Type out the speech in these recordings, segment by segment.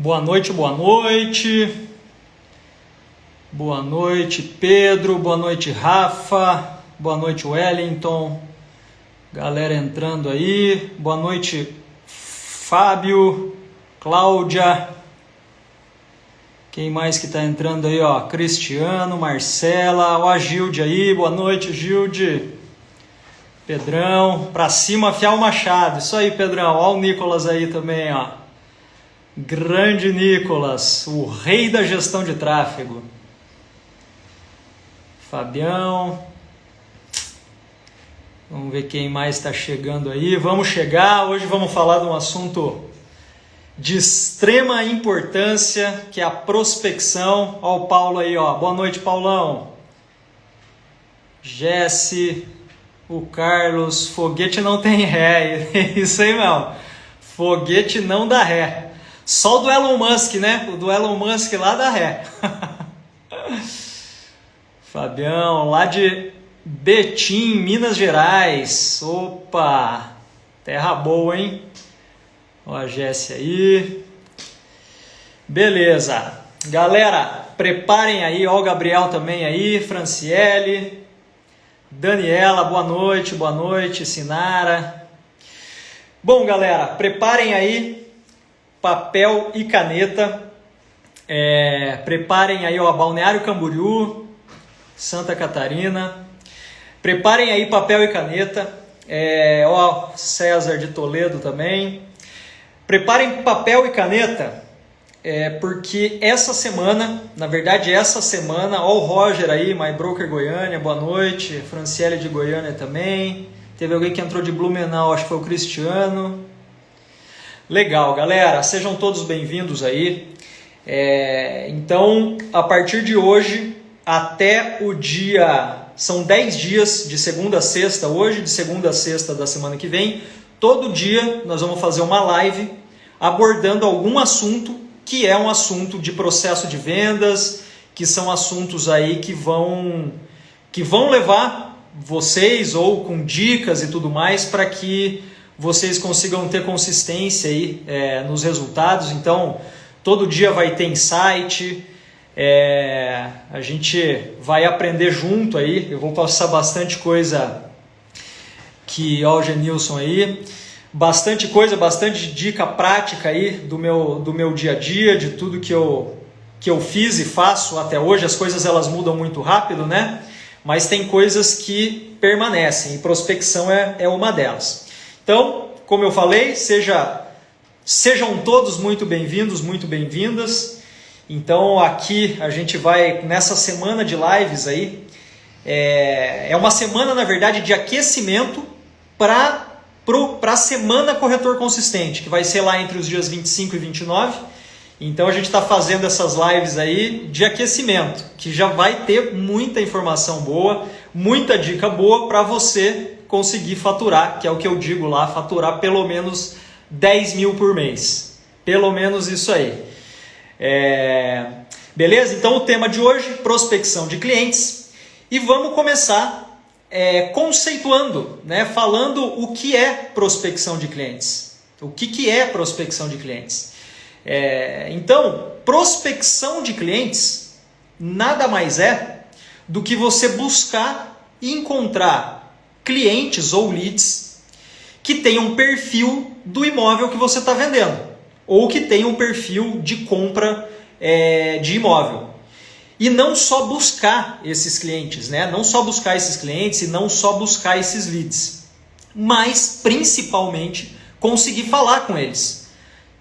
Boa noite, boa noite. Boa noite, Pedro. Boa noite, Rafa. Boa noite, Wellington. Galera entrando aí. Boa noite, Fábio, Cláudia. Quem mais que tá entrando aí, ó? Cristiano, Marcela, ó a Gilde aí. Boa noite, Gilde. Pedrão, pra cima afiar o machado. Isso aí, Pedrão. Ó o Nicolas aí também, ó. Grande Nicolas, o rei da gestão de tráfego. Fabião. Vamos ver quem mais está chegando aí. Vamos chegar. Hoje vamos falar de um assunto de extrema importância, que é a prospecção. Ó o Paulo aí, ó. Boa noite, Paulão. Jesse, o Carlos. Foguete não tem ré. Isso aí, meu. Foguete não dá ré. Só o do Elon Musk, né? O do Elon Musk lá dá ré. Fabião, lá de Betim, Minas Gerais. Opa, terra boa, hein? Ó a Jéssica aí. Beleza. Galera, preparem aí. Ó o Gabriel também aí. Franciele. Daniela, boa noite. Sinara. Bom, galera, preparem aí papel e caneta. Preparem aí, ó, Balneário Camboriú, Santa Catarina. Preparem aí papel e caneta. Ó, César de Toledo também. Preparem papel e caneta, porque essa semana, ó o Roger aí, My Broker Goiânia, boa noite. Franciele de Goiânia também. Teve alguém que entrou de Blumenau, acho que foi o Cristiano. Legal, galera, sejam todos bem-vindos aí. Então, a partir de hoje, até o dia... São 10 dias, de segunda a sexta, hoje, de segunda a sexta da semana que vem. Todo dia nós vamos fazer uma live abordando algum assunto que é um assunto de processo de vendas, que são assuntos aí que vão levar vocês, ou com dicas e tudo mais, para que vocês consigam ter consistência aí, nos resultados. Então, todo dia vai ter insight, a gente vai aprender junto aí. Eu vou passar bastante coisa que, ó o Genilson aí, bastante coisa, bastante dica prática aí do meu dia a dia, de tudo que eu fiz e faço até hoje. As coisas elas mudam muito rápido, né? Mas tem coisas que permanecem, e prospecção é uma delas. Então, como eu falei, sejam todos muito bem-vindos, muito bem-vindas. Então, aqui a gente vai, nessa semana de lives aí, é uma semana, na verdade, de aquecimento para a Semana Corretor Consistente, que vai ser lá entre os dias 25 e 29. Então, a gente está fazendo essas lives aí de aquecimento, que já vai ter muita informação boa, muita dica boa para você conseguir faturar, que é o que eu digo lá, faturar pelo menos 10 mil por mês. Pelo menos isso aí. Beleza? Então o tema de hoje, prospecção de clientes. E vamos começar conceituando, né? Falando o que é prospecção de clientes. O que é prospecção de clientes? Então, prospecção de clientes nada mais é do que você buscar e encontrar clientes ou leads que tenham um perfil do imóvel que você está vendendo, ou que tenham um perfil de compra de imóvel. E não só buscar esses clientes, né? Não só buscar esses clientes e não só buscar esses leads, mas principalmente conseguir falar com eles,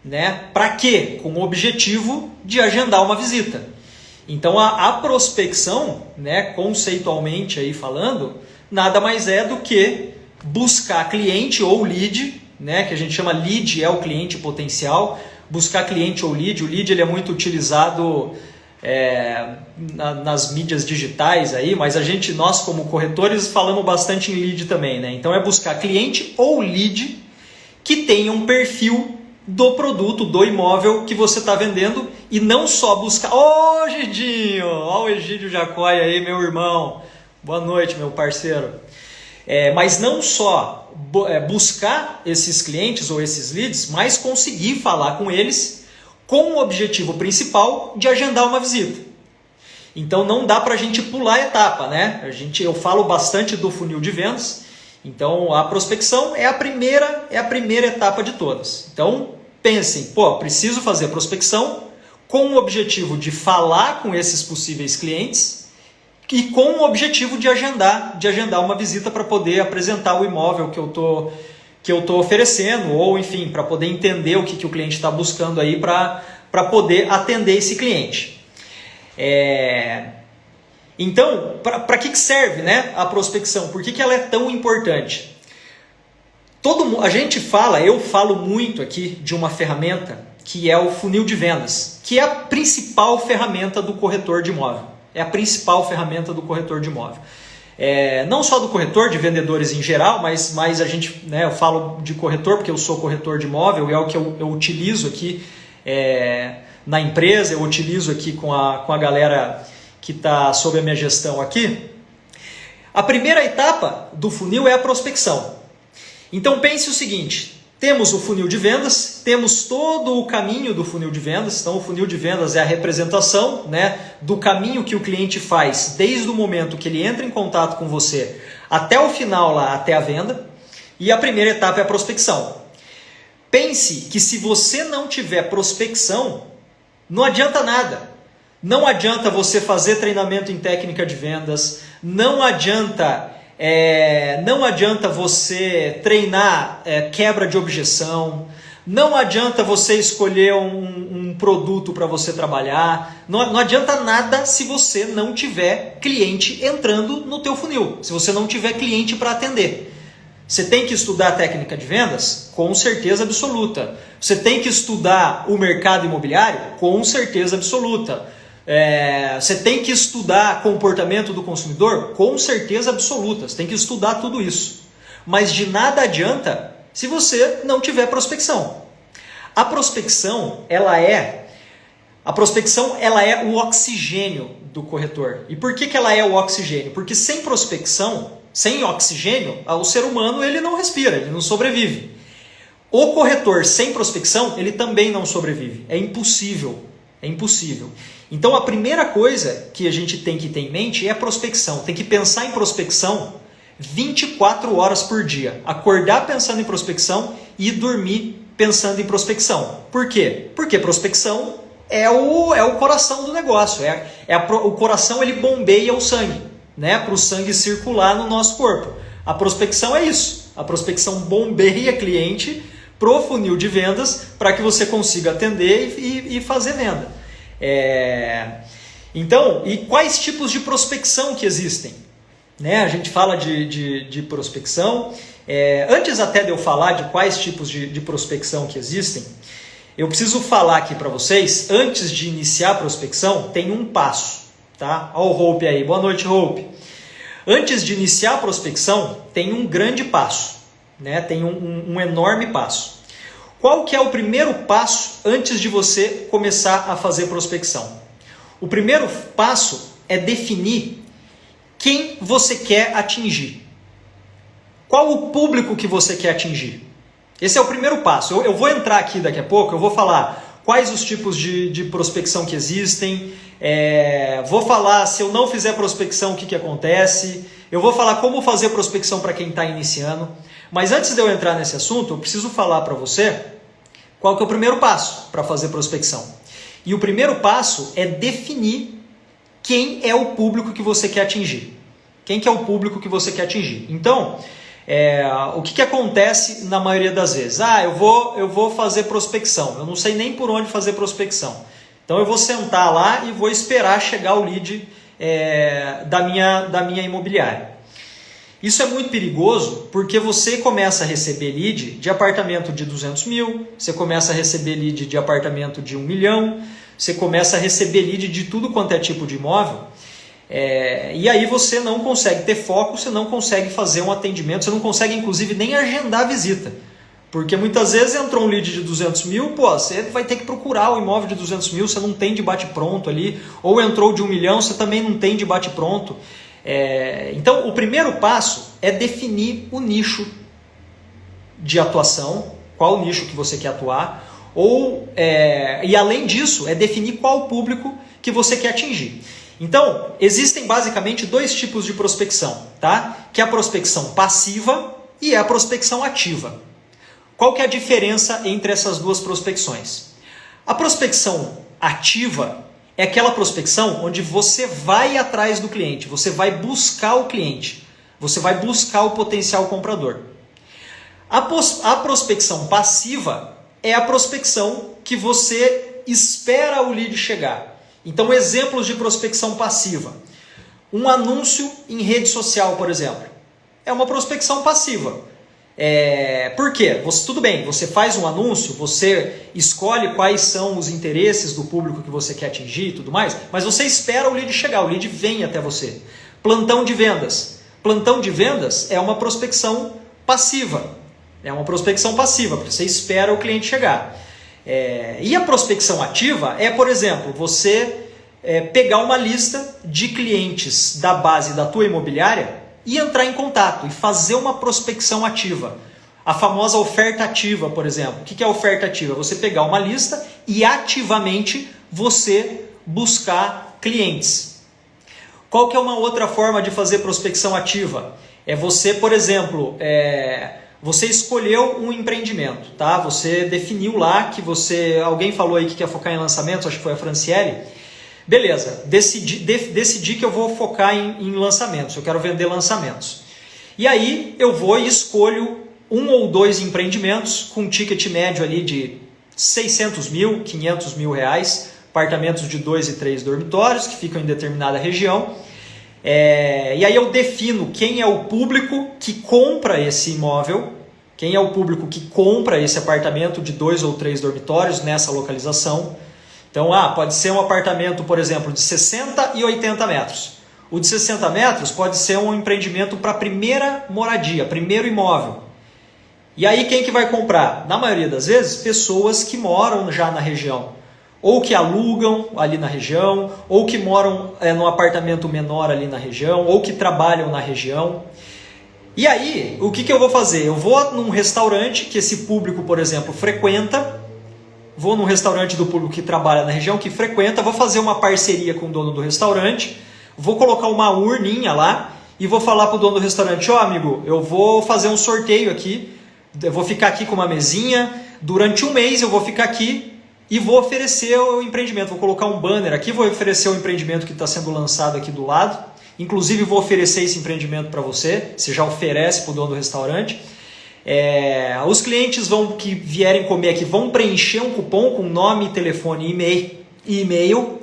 né? Para quê? Com o objetivo de agendar uma visita. Então a prospecção, né, conceitualmente aí falando, nada mais é do que buscar cliente ou lead, né, que a gente chama lead, é o cliente potencial. Buscar cliente ou lead. O lead ele é muito utilizado nas mídias digitais aí, mas nós como corretores falamos bastante em lead também, né? Então é buscar cliente ou lead que tenha um perfil do produto, do imóvel que você está vendendo, e não só buscar... Ô, Gidinho! Ó o Egídio Jacói aí, meu irmão. Boa noite, meu parceiro. Mas não só buscar esses clientes ou esses leads, mas conseguir falar com eles com o objetivo principal de agendar uma visita. Então não dá para a gente pular a etapa, né? Eu falo bastante do funil de vendas, então a prospecção é a primeira etapa de todas. Então pensem, preciso fazer a prospecção com o objetivo de falar com esses possíveis clientes e com o objetivo de agendar uma visita para poder apresentar o imóvel que eu tô oferecendo, ou enfim, para poder entender o que o cliente está buscando aí para poder atender esse cliente. Então, para que serve, né, a prospecção? Por que ela é tão importante? A gente eu falo muito aqui de uma ferramenta que é o funil de vendas, que é a principal ferramenta do corretor de imóvel. É a principal ferramenta do corretor de imóvel. Não só do corretor, de vendedores em geral, mas a gente, né, eu falo de corretor porque eu sou corretor de imóvel e é o que eu utilizo aqui na empresa, eu utilizo aqui com a galera que está sob a minha gestão aqui. A primeira etapa do funil é a prospecção. Então pense o seguinte, temos o funil de vendas, temos todo o caminho do funil de vendas. Então o funil de vendas é a representação, né, do caminho que o cliente faz desde o momento que ele entra em contato com você até o final, lá até a venda. E a primeira etapa é a prospecção. Pense que se você não tiver prospecção, não adianta nada. Não adianta você fazer treinamento em técnica de vendas, não adianta você treinar quebra de objeção, não adianta você escolher um produto para você trabalhar, não adianta nada se você não tiver cliente entrando no teu funil, se você não tiver cliente para atender. Você tem que estudar técnica de vendas? Com certeza absoluta. Você tem que estudar o mercado imobiliário? Com certeza absoluta. Você tem que estudar comportamento do consumidor? Com certeza absoluta. Você tem que estudar tudo isso. Mas de nada adianta se você não tiver prospecção. A prospecção ela é o oxigênio do corretor. E por que ela é o oxigênio? Porque sem prospecção, sem oxigênio, o ser humano ele não respira, ele não sobrevive. O corretor sem prospecção, ele também não sobrevive. É impossível. É impossível. Então a primeira coisa que a gente tem que ter em mente é a prospecção. Tem que pensar em prospecção 24 horas por dia. Acordar pensando em prospecção e dormir pensando em prospecção. Por quê? Porque prospecção é o coração do negócio. O coração ele bombeia o sangue, né, para o sangue circular no nosso corpo. A prospecção é isso. A prospecção bombeia cliente pro funil de vendas para que você consiga atender e fazer venda. Então, e quais tipos de prospecção que existem? Né? A gente fala de prospecção. Antes até de eu falar de quais tipos de prospecção que existem, eu preciso falar aqui para vocês, antes de iniciar a prospecção, tem um passo. Tá? Olha o Hope aí. Boa noite, Hope. Antes de iniciar a prospecção, tem um grande passo. Né? Tem um enorme passo. Qual que é o primeiro passo antes de você começar a fazer prospecção? O primeiro passo é definir quem você quer atingir. Qual o público que você quer atingir? Esse é o primeiro passo. Eu vou entrar aqui daqui a pouco, eu vou falar quais os tipos de prospecção que existem, vou falar se eu não fizer prospecção o que acontece, eu vou falar como fazer prospecção para quem está iniciando. Mas antes de eu entrar nesse assunto, eu preciso falar para você qual que é o primeiro passo para fazer prospecção. E o primeiro passo é definir quem é o público que você quer atingir. Quem que é o público que você quer atingir. Então, o que acontece na maioria das vezes? Eu vou fazer prospecção, eu não sei nem por onde fazer prospecção. Então eu vou sentar lá e vou esperar chegar o lead da minha imobiliária. Isso é muito perigoso porque você começa a receber lead de apartamento de 200 mil, você começa a receber lead de apartamento de 1 milhão, você começa a receber lead de tudo quanto é tipo de imóvel, e aí você não consegue ter foco, você não consegue fazer um atendimento, você não consegue inclusive nem agendar a visita. Porque muitas vezes entrou um lead de 200 mil, você vai ter que procurar o imóvel de 200 mil, você não tem de bate-pronto ali, ou entrou de 1 milhão, você também não tem de bate-pronto. Então, o primeiro passo é definir o nicho de atuação, qual o nicho que você quer atuar. E além disso, é definir qual público que você quer atingir. Então, existem basicamente dois tipos de prospecção, tá? Que é a prospecção passiva e a prospecção ativa. Qual que é a diferença entre essas duas prospecções? A prospecção ativa é aquela prospecção onde você vai atrás do cliente, você vai buscar o cliente, você vai buscar o potencial comprador. A prospecção passiva é a prospecção que você espera o lead chegar. Então, exemplos de prospecção passiva. Um anúncio em rede social, por exemplo. É uma prospecção passiva. Por quê? Tudo bem, você faz um anúncio, você escolhe quais são os interesses do público que você quer atingir e tudo mais, mas você espera o lead chegar, o lead vem até você. Plantão de vendas. Plantão de vendas é uma prospecção passiva. É uma prospecção passiva, porque você espera o cliente chegar. E a prospecção ativa é, por exemplo, você pegar uma lista de clientes da base da tua imobiliária e entrar em contato e fazer uma prospecção ativa. A famosa oferta ativa, por exemplo. O que é a oferta ativa? Você pegar uma lista e ativamente você buscar clientes. Qual que é uma outra forma de fazer prospecção ativa? É você, por exemplo, você escolheu um empreendimento, tá? Você definiu lá que alguém falou aí que quer focar em lançamentos, acho que foi a Franciele. Beleza, decidi que eu vou focar em lançamentos, eu quero vender lançamentos. E aí eu vou e escolho um ou dois empreendimentos com ticket médio ali de 600 mil, 500 mil reais, apartamentos de 2 e 3 dormitórios que ficam em determinada região. E aí eu defino quem é o público que compra esse imóvel, quem é o público que compra esse apartamento de 2 ou 3 dormitórios nessa localização. Então, pode ser um apartamento, por exemplo, de 60 e 80 metros. O de 60 metros pode ser um empreendimento para primeira moradia, primeiro imóvel. E aí quem que vai comprar? Na maioria das vezes, pessoas que moram já na região. Ou que alugam ali na região, ou que moram num apartamento menor ali na região, ou que trabalham na região. E aí, o que eu vou fazer? Eu vou num restaurante que esse público, por exemplo, frequenta. Vou num restaurante do público que trabalha na região, que frequenta, vou fazer uma parceria com o dono do restaurante, vou colocar uma urninha lá e vou falar para o dono do restaurante, amigo, eu vou fazer um sorteio aqui, eu vou ficar aqui com uma mesinha, durante um mês eu vou ficar aqui e vou oferecer o empreendimento, vou colocar um banner aqui, vou oferecer o empreendimento que está sendo lançado aqui do lado, inclusive vou oferecer esse empreendimento para você já oferece para o dono do restaurante. Os clientes que vierem comer aqui vão preencher um cupom com nome, telefone e e-mail.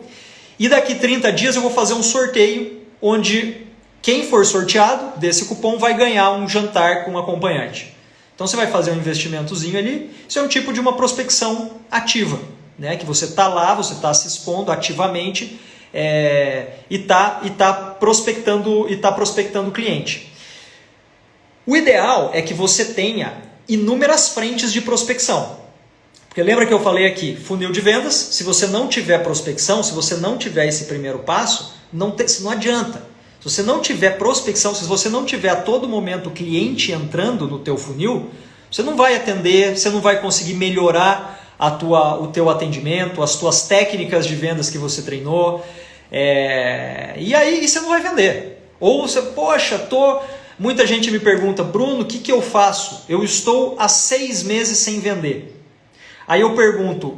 E daqui 30 dias eu vou fazer um sorteio onde quem for sorteado desse cupom vai ganhar um jantar com um acompanhante. Então você vai fazer um investimentozinho ali. Isso é um tipo de uma prospecção ativa, né? Que você está lá, você está se expondo ativamente e está prospectando o cliente. O ideal é que você tenha inúmeras frentes de prospecção. Porque lembra que eu falei aqui, funil de vendas, se você não tiver prospecção, se você não tiver esse primeiro passo, não adianta. Se você não tiver prospecção, se você não tiver a todo momento o cliente entrando no teu funil, você não vai atender, você não vai conseguir melhorar o teu atendimento, as tuas técnicas de vendas que você treinou, e aí você não vai vender. Ou você, muita gente me pergunta, Bruno, o que eu faço? Eu estou há 6 meses sem vender. Aí eu pergunto,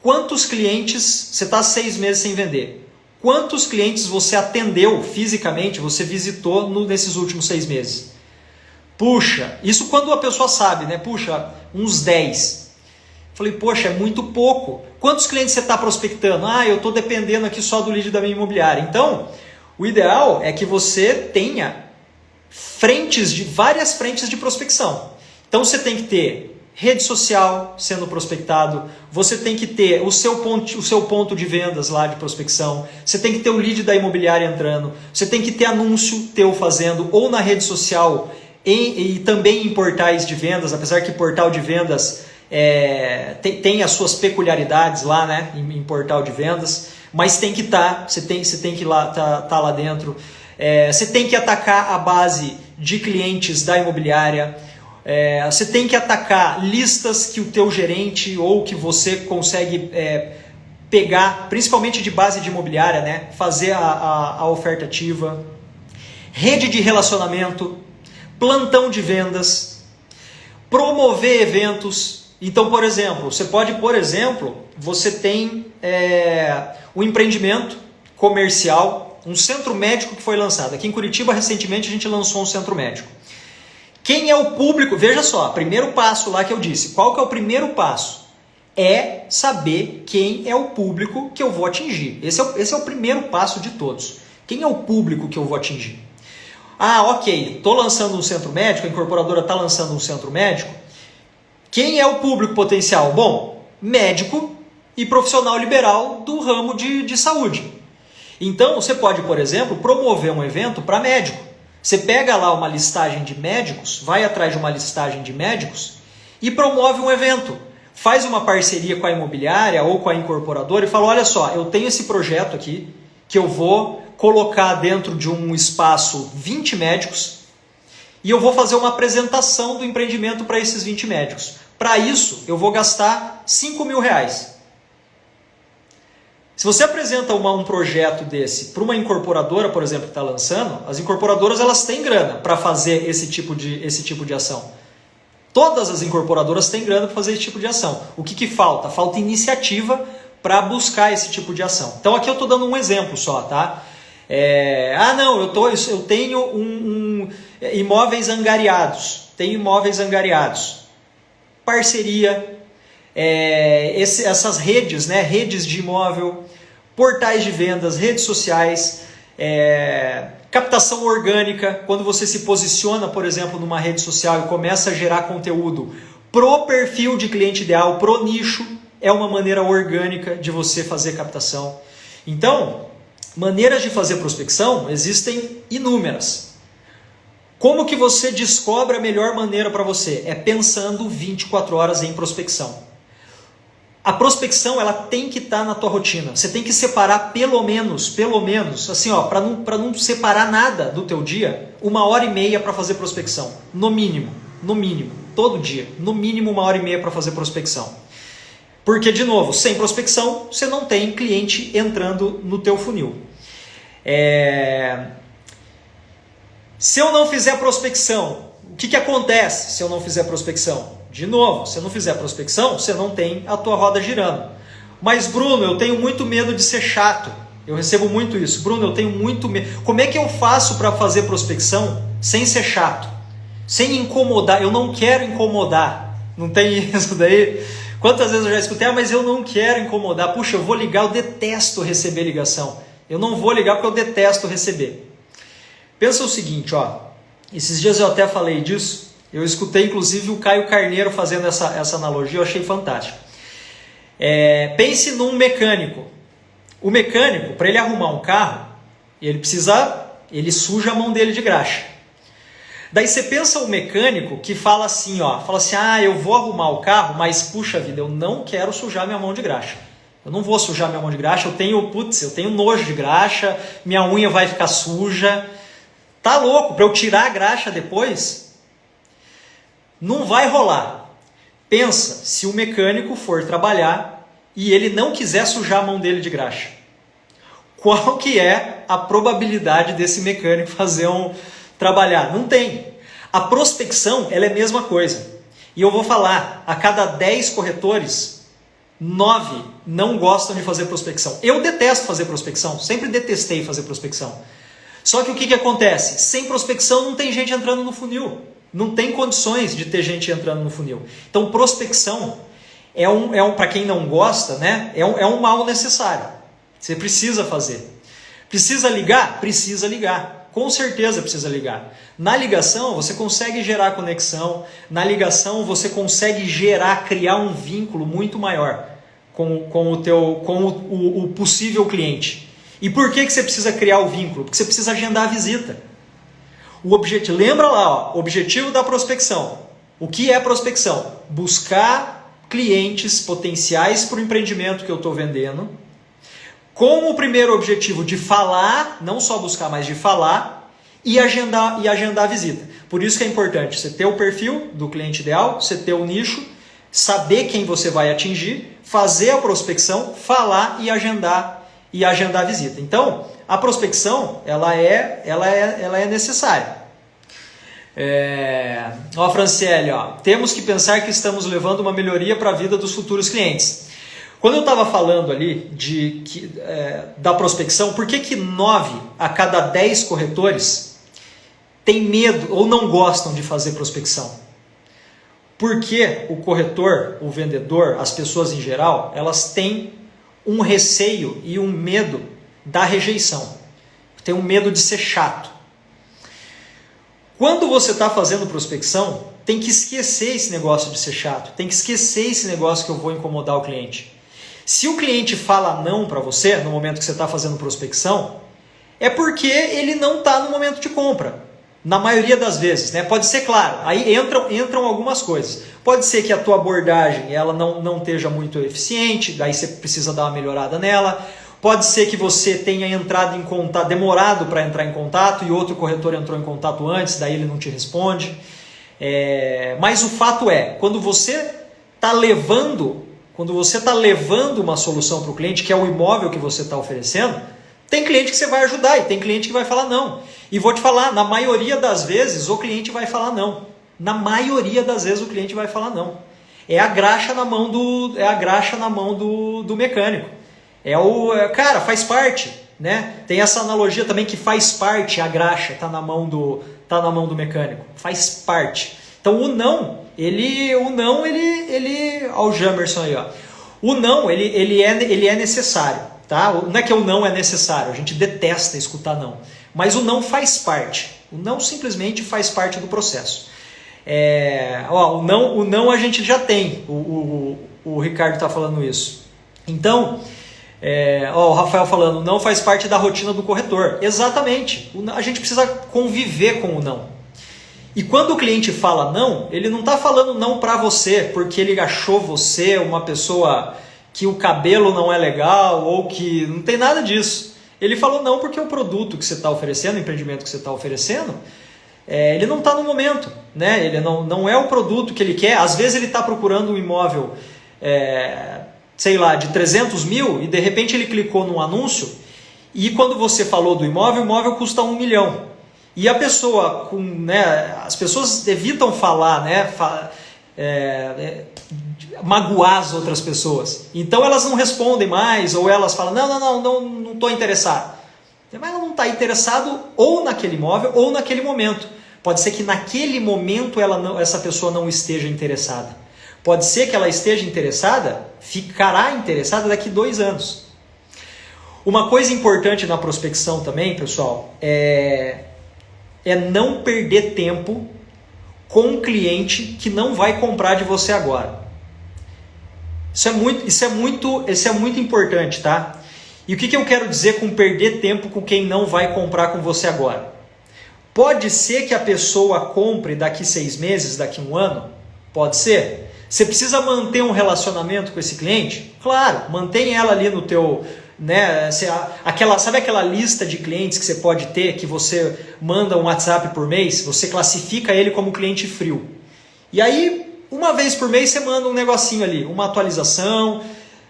quantos clientes, você está há 6 meses sem vender, quantos clientes você atendeu fisicamente, você visitou nesses últimos 6 meses? Puxa, isso quando a pessoa sabe, né? Puxa, uns 10. Falei, poxa, é muito pouco. Quantos clientes você está prospectando? Eu estou dependendo aqui só do lead da minha imobiliária. Então, o ideal é que você tenha várias frentes de prospecção. Então você tem que ter rede social sendo prospectado, você tem que ter o seu ponto de vendas lá de prospecção, você tem que ter o lead da imobiliária entrando, você tem que ter anúncio teu fazendo ou na rede social e também em portais de vendas, apesar que portal de vendas tem as suas peculiaridades lá, né, em portal de vendas, mas tem que você tem que tá lá dentro. Você tem que atacar a base de clientes da imobiliária. Você tem que atacar listas que o teu gerente ou que você consegue pegar, principalmente de base de imobiliária, né? Fazer a oferta ativa, rede de relacionamento, plantão de vendas, promover eventos. Então, por exemplo, você tem um empreendimento comercial, um centro médico que foi lançado. Aqui em Curitiba, recentemente, a gente lançou um centro médico. Quem é o público? Veja só, primeiro passo lá que eu disse. Qual que é o primeiro passo? É saber quem é o público que eu vou atingir. Esse é o primeiro passo de todos. Quem é o público que eu vou atingir? Ok, estou lançando um centro médico, a incorporadora está lançando um centro médico. Quem é o público potencial? Bom, médico e profissional liberal do ramo de saúde. Então, você pode, por exemplo, promover um evento para médico. Você pega lá uma listagem de médicos, vai atrás de uma listagem de médicos e promove um evento. Faz uma parceria com a imobiliária ou com a incorporadora e fala, olha só, eu tenho esse projeto aqui que eu vou colocar dentro de um espaço 20 médicos e eu vou fazer uma apresentação do empreendimento para esses 20 médicos. Para isso, eu vou gastar R$5.000. Se você apresenta um projeto desse para uma incorporadora, por exemplo, que está lançando, as incorporadoras elas têm grana para fazer esse tipo de ação. Todas as incorporadoras têm grana para fazer esse tipo de ação. O que falta? Falta iniciativa para buscar esse tipo de ação. Então aqui eu estou dando um exemplo só, tá? Eu tenho imóveis angariados. Tenho imóveis angariados. Parceria. Essas redes, né? Redes de imóvel, portais de vendas, redes sociais, captação orgânica, quando você se posiciona, por exemplo, numa rede social e começa a gerar conteúdo pro perfil de cliente ideal, pro nicho, é uma maneira orgânica de você fazer captação. Então, maneiras de fazer prospecção existem inúmeras. Como que você descobre a melhor maneira para você? É pensando 24 horas em prospecção. A prospecção ela tem que estar na tua rotina. Você tem que separar pelo menos, assim, para não separar nada do teu dia, 1h30 para fazer prospecção. No mínimo, todo dia. No mínimo 1h30 para fazer prospecção. Porque, de novo, sem prospecção, você não tem cliente entrando no teu funil. Se eu não fizer prospecção, o que acontece se eu não fizer prospecção? De novo, se eu não fizer prospecção, você não tem a tua roda girando. Mas, Bruno, eu tenho muito medo de ser chato. Eu recebo muito isso. Bruno, eu tenho muito medo. Como é que eu faço para fazer prospecção sem ser chato? Sem incomodar. Eu não quero incomodar. Não tem isso daí? Quantas vezes eu já escutei, mas eu não quero incomodar. Puxa, eu vou ligar, eu detesto receber ligação. Eu não vou ligar porque eu detesto receber. Pensa o seguinte, esses dias eu até falei disso. Eu escutei, inclusive, o Caio Carneiro fazendo essa analogia, eu achei fantástico. Pense num mecânico. O mecânico, para ele arrumar um carro, ele suja a mão dele de graxa. Daí você pensa o mecânico que fala assim, eu vou arrumar o carro, mas puxa vida, eu não quero sujar minha mão de graxa. Eu não vou sujar minha mão de graxa, eu tenho nojo de graxa, minha unha vai ficar suja. Tá louco, para eu tirar a graxa depois? Não vai rolar. Pensa, se o mecânico for trabalhar e ele não quiser sujar a mão dele de graxa. Qual que é a probabilidade desse mecânico trabalhar? Não tem. A prospecção ela é a mesma coisa. E eu vou falar, a cada 10 corretores, 9 não gostam de fazer prospecção. Eu detesto fazer prospecção, sempre detestei fazer prospecção. Só que o que acontece? Sem prospecção não tem gente entrando no funil. Não tem condições de ter gente entrando no funil. Então, prospecção para quem não gosta, né? É um mal necessário. Você precisa fazer. Precisa ligar? Precisa ligar. Com certeza precisa ligar. Na ligação, você consegue gerar conexão. Na ligação, você consegue criar um vínculo muito maior com o possível cliente. E por que você precisa criar o vínculo? Porque você precisa agendar a visita. Lembra lá, o objetivo da prospecção. O que é prospecção? Buscar clientes potenciais para o empreendimento que eu estou vendendo, com o primeiro objetivo de falar, não só buscar, mas de falar, e agendar a visita. Por isso que é importante você ter o perfil do cliente ideal, você ter o nicho, saber quem você vai atingir, fazer a prospecção, falar e agendar a visita. Então, a prospecção ela é necessária. Ó, Franciele, ó, temos que pensar que estamos levando uma melhoria para a vida dos futuros clientes. Quando eu estava falando ali da prospecção, por que 9 a cada 10 corretores têm medo ou não gostam de fazer prospecção? Porque o corretor, o vendedor, as pessoas em geral, elas têm um receio e um medo da rejeição. Tem um medo de ser chato. Quando você está fazendo prospecção, tem que esquecer esse negócio de ser chato. Tem que esquecer esse negócio que eu vou incomodar o cliente. Se o cliente fala não para você, no momento que você está fazendo prospecção, é porque ele não está no momento de compra. Na maioria das vezes, né? Pode ser, claro, aí entram algumas coisas. Pode ser que a tua abordagem ela não esteja muito eficiente, daí você precisa dar uma melhorada nela. Pode ser que você tenha entrado em contato, demorado para entrar em contato e outro corretor entrou em contato antes, daí ele não te responde. Mas o fato é, quando você está levando uma solução para o cliente, que é o imóvel que você está oferecendo, tem cliente que você vai ajudar e tem cliente que vai falar não. E vou te falar, na maioria das vezes o cliente vai falar não. Na maioria das vezes o cliente vai falar não. É a graxa na mão do mecânico. Cara, faz parte, né? Tem essa analogia também que faz parte, a graxa tá na mão do mecânico. Faz parte. Então o não, ó, o Jamerson aí, ó. O não, ele é necessário, tá? Não é que o não é necessário, a gente detesta escutar não. Mas o não faz parte. O não simplesmente faz parte do processo. O não a gente já tem. O Ricardo está falando isso. Então, o Rafael falando, não faz parte da rotina do corretor. Exatamente. A gente precisa conviver com o não. E quando o cliente fala não, ele não está falando não para você, porque ele achou você uma pessoa que o cabelo não é legal ou que não tem nada disso. Ele falou não porque o produto que você está oferecendo, o empreendimento que você está oferecendo, ele não está no momento, né? Ele não é o produto que ele quer. Às vezes ele está procurando um imóvel, sei lá, de 300 mil e de repente ele clicou num anúncio e quando você falou do imóvel, o imóvel custa 1 milhão. E a pessoa, as pessoas evitam falar, né? Magoar as outras pessoas. Então elas não respondem mais, ou elas falam, não estou interessado. Mas ela não está interessado ou naquele imóvel ou naquele momento. Pode ser que naquele momento essa pessoa não esteja interessada. Pode ser que ela esteja interessada, ficará interessada daqui 2 anos. Uma coisa importante na prospecção também, pessoal, é não perder tempo com um cliente que não vai comprar de você agora. Isso é muito importante, tá? E o que eu quero dizer com perder tempo com quem não vai comprar com você agora? Pode ser que a pessoa compre daqui 6 meses, daqui 1 ano? Pode ser. Você precisa manter um relacionamento com esse cliente? Claro, mantém ela ali no teu... sabe aquela lista de clientes que você pode ter, que você manda um WhatsApp por mês, você classifica ele como cliente frio. E aí, uma vez por mês você manda um negocinho ali, uma atualização,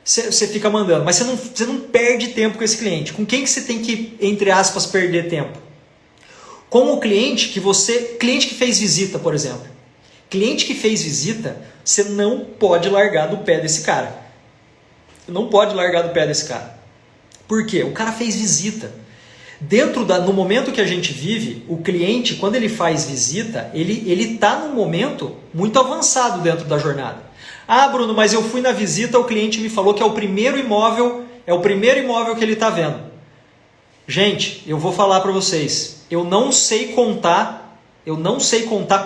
você fica mandando. Mas você não perde tempo com esse cliente. Com quem que você tem que, entre aspas, perder tempo? Com o cliente que fez visita, por exemplo. Cliente que fez visita, você não pode largar do pé desse cara. Não pode largar do pé desse cara. Por quê? O cara fez visita. No momento que a gente vive, o cliente, quando ele faz visita, ele está num momento muito avançado dentro da jornada. Ah, Bruno, mas eu fui na visita, o cliente me falou que é o primeiro imóvel que ele está vendo. Gente, eu vou falar para vocês, eu não sei contar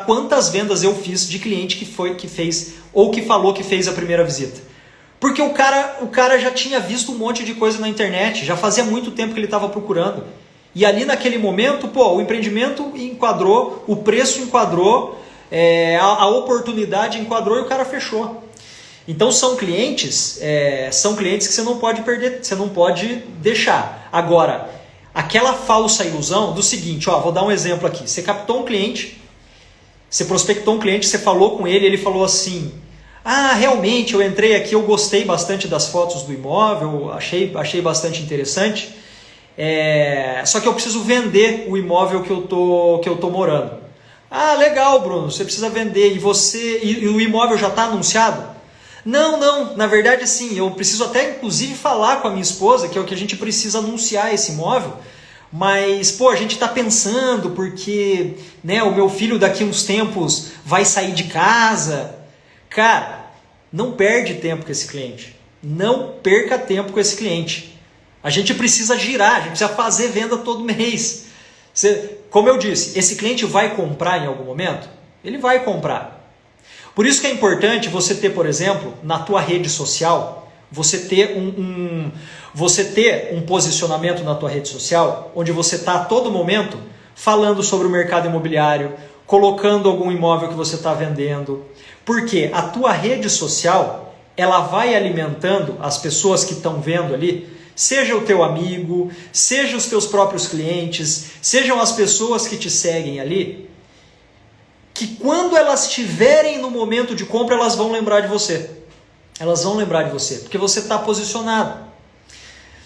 quantas vendas eu fiz de cliente que fez ou que falou que fez a primeira visita. Porque o cara já tinha visto um monte de coisa na internet, já fazia muito tempo que ele estava procurando. E ali naquele momento, o empreendimento enquadrou, o preço enquadrou, a oportunidade enquadrou e o cara fechou. Então são clientes que você não pode perder, você não pode deixar. Agora, aquela falsa ilusão do seguinte, ó, vou dar um exemplo aqui. Você captou um cliente, você prospectou um cliente, você falou com ele, ele falou assim, realmente eu entrei aqui, eu gostei bastante das fotos do imóvel, achei bastante interessante, só que eu preciso vender o imóvel que eu tô morando. Legal, Bruno, você precisa vender, e o imóvel já está anunciado? Não, na verdade sim, eu preciso até inclusive falar com a minha esposa, que é o que a gente precisa anunciar esse imóvel, mas a gente está pensando porque o meu filho daqui a uns tempos vai sair de casa. Cara, não perde tempo com esse cliente, não perca tempo com esse cliente. A gente precisa girar, a gente precisa fazer venda todo mês. Como eu disse, esse cliente vai comprar em algum momento? Ele vai comprar. Por isso que é importante você ter, por exemplo, na tua rede social, você ter um posicionamento na tua rede social, onde você está a todo momento falando sobre o mercado imobiliário, colocando algum imóvel que você está vendendo. Porque a tua rede social, ela vai alimentando as pessoas que estão vendo ali, seja o teu amigo, seja os teus próprios clientes, sejam as pessoas que te seguem ali, que quando elas estiverem no momento de compra, elas vão lembrar de você. Elas vão lembrar de você, porque você está posicionado.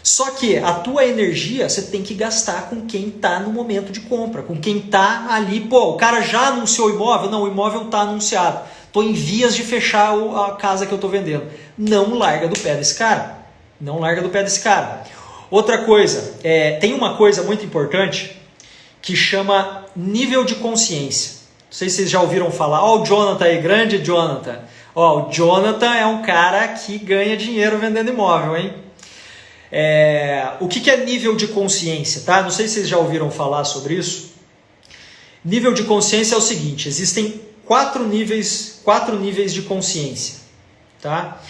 Só que a tua energia você tem que gastar com quem está no momento de compra, com quem está ali. O cara já anunciou o imóvel? Não, o imóvel está anunciado. Estou em vias de fechar a casa que eu estou vendendo. Não larga do pé desse cara. Não larga do pé desse cara. Outra coisa, tem uma coisa muito importante que chama nível de consciência. Não sei se vocês já ouviram falar. O Jonathan aí, grande Jonathan. O Jonathan é um cara que ganha dinheiro vendendo imóvel, hein? O que é nível de consciência, tá? Não sei se vocês já ouviram falar sobre isso. Nível de consciência é o seguinte, existem quatro níveis de consciência, tá?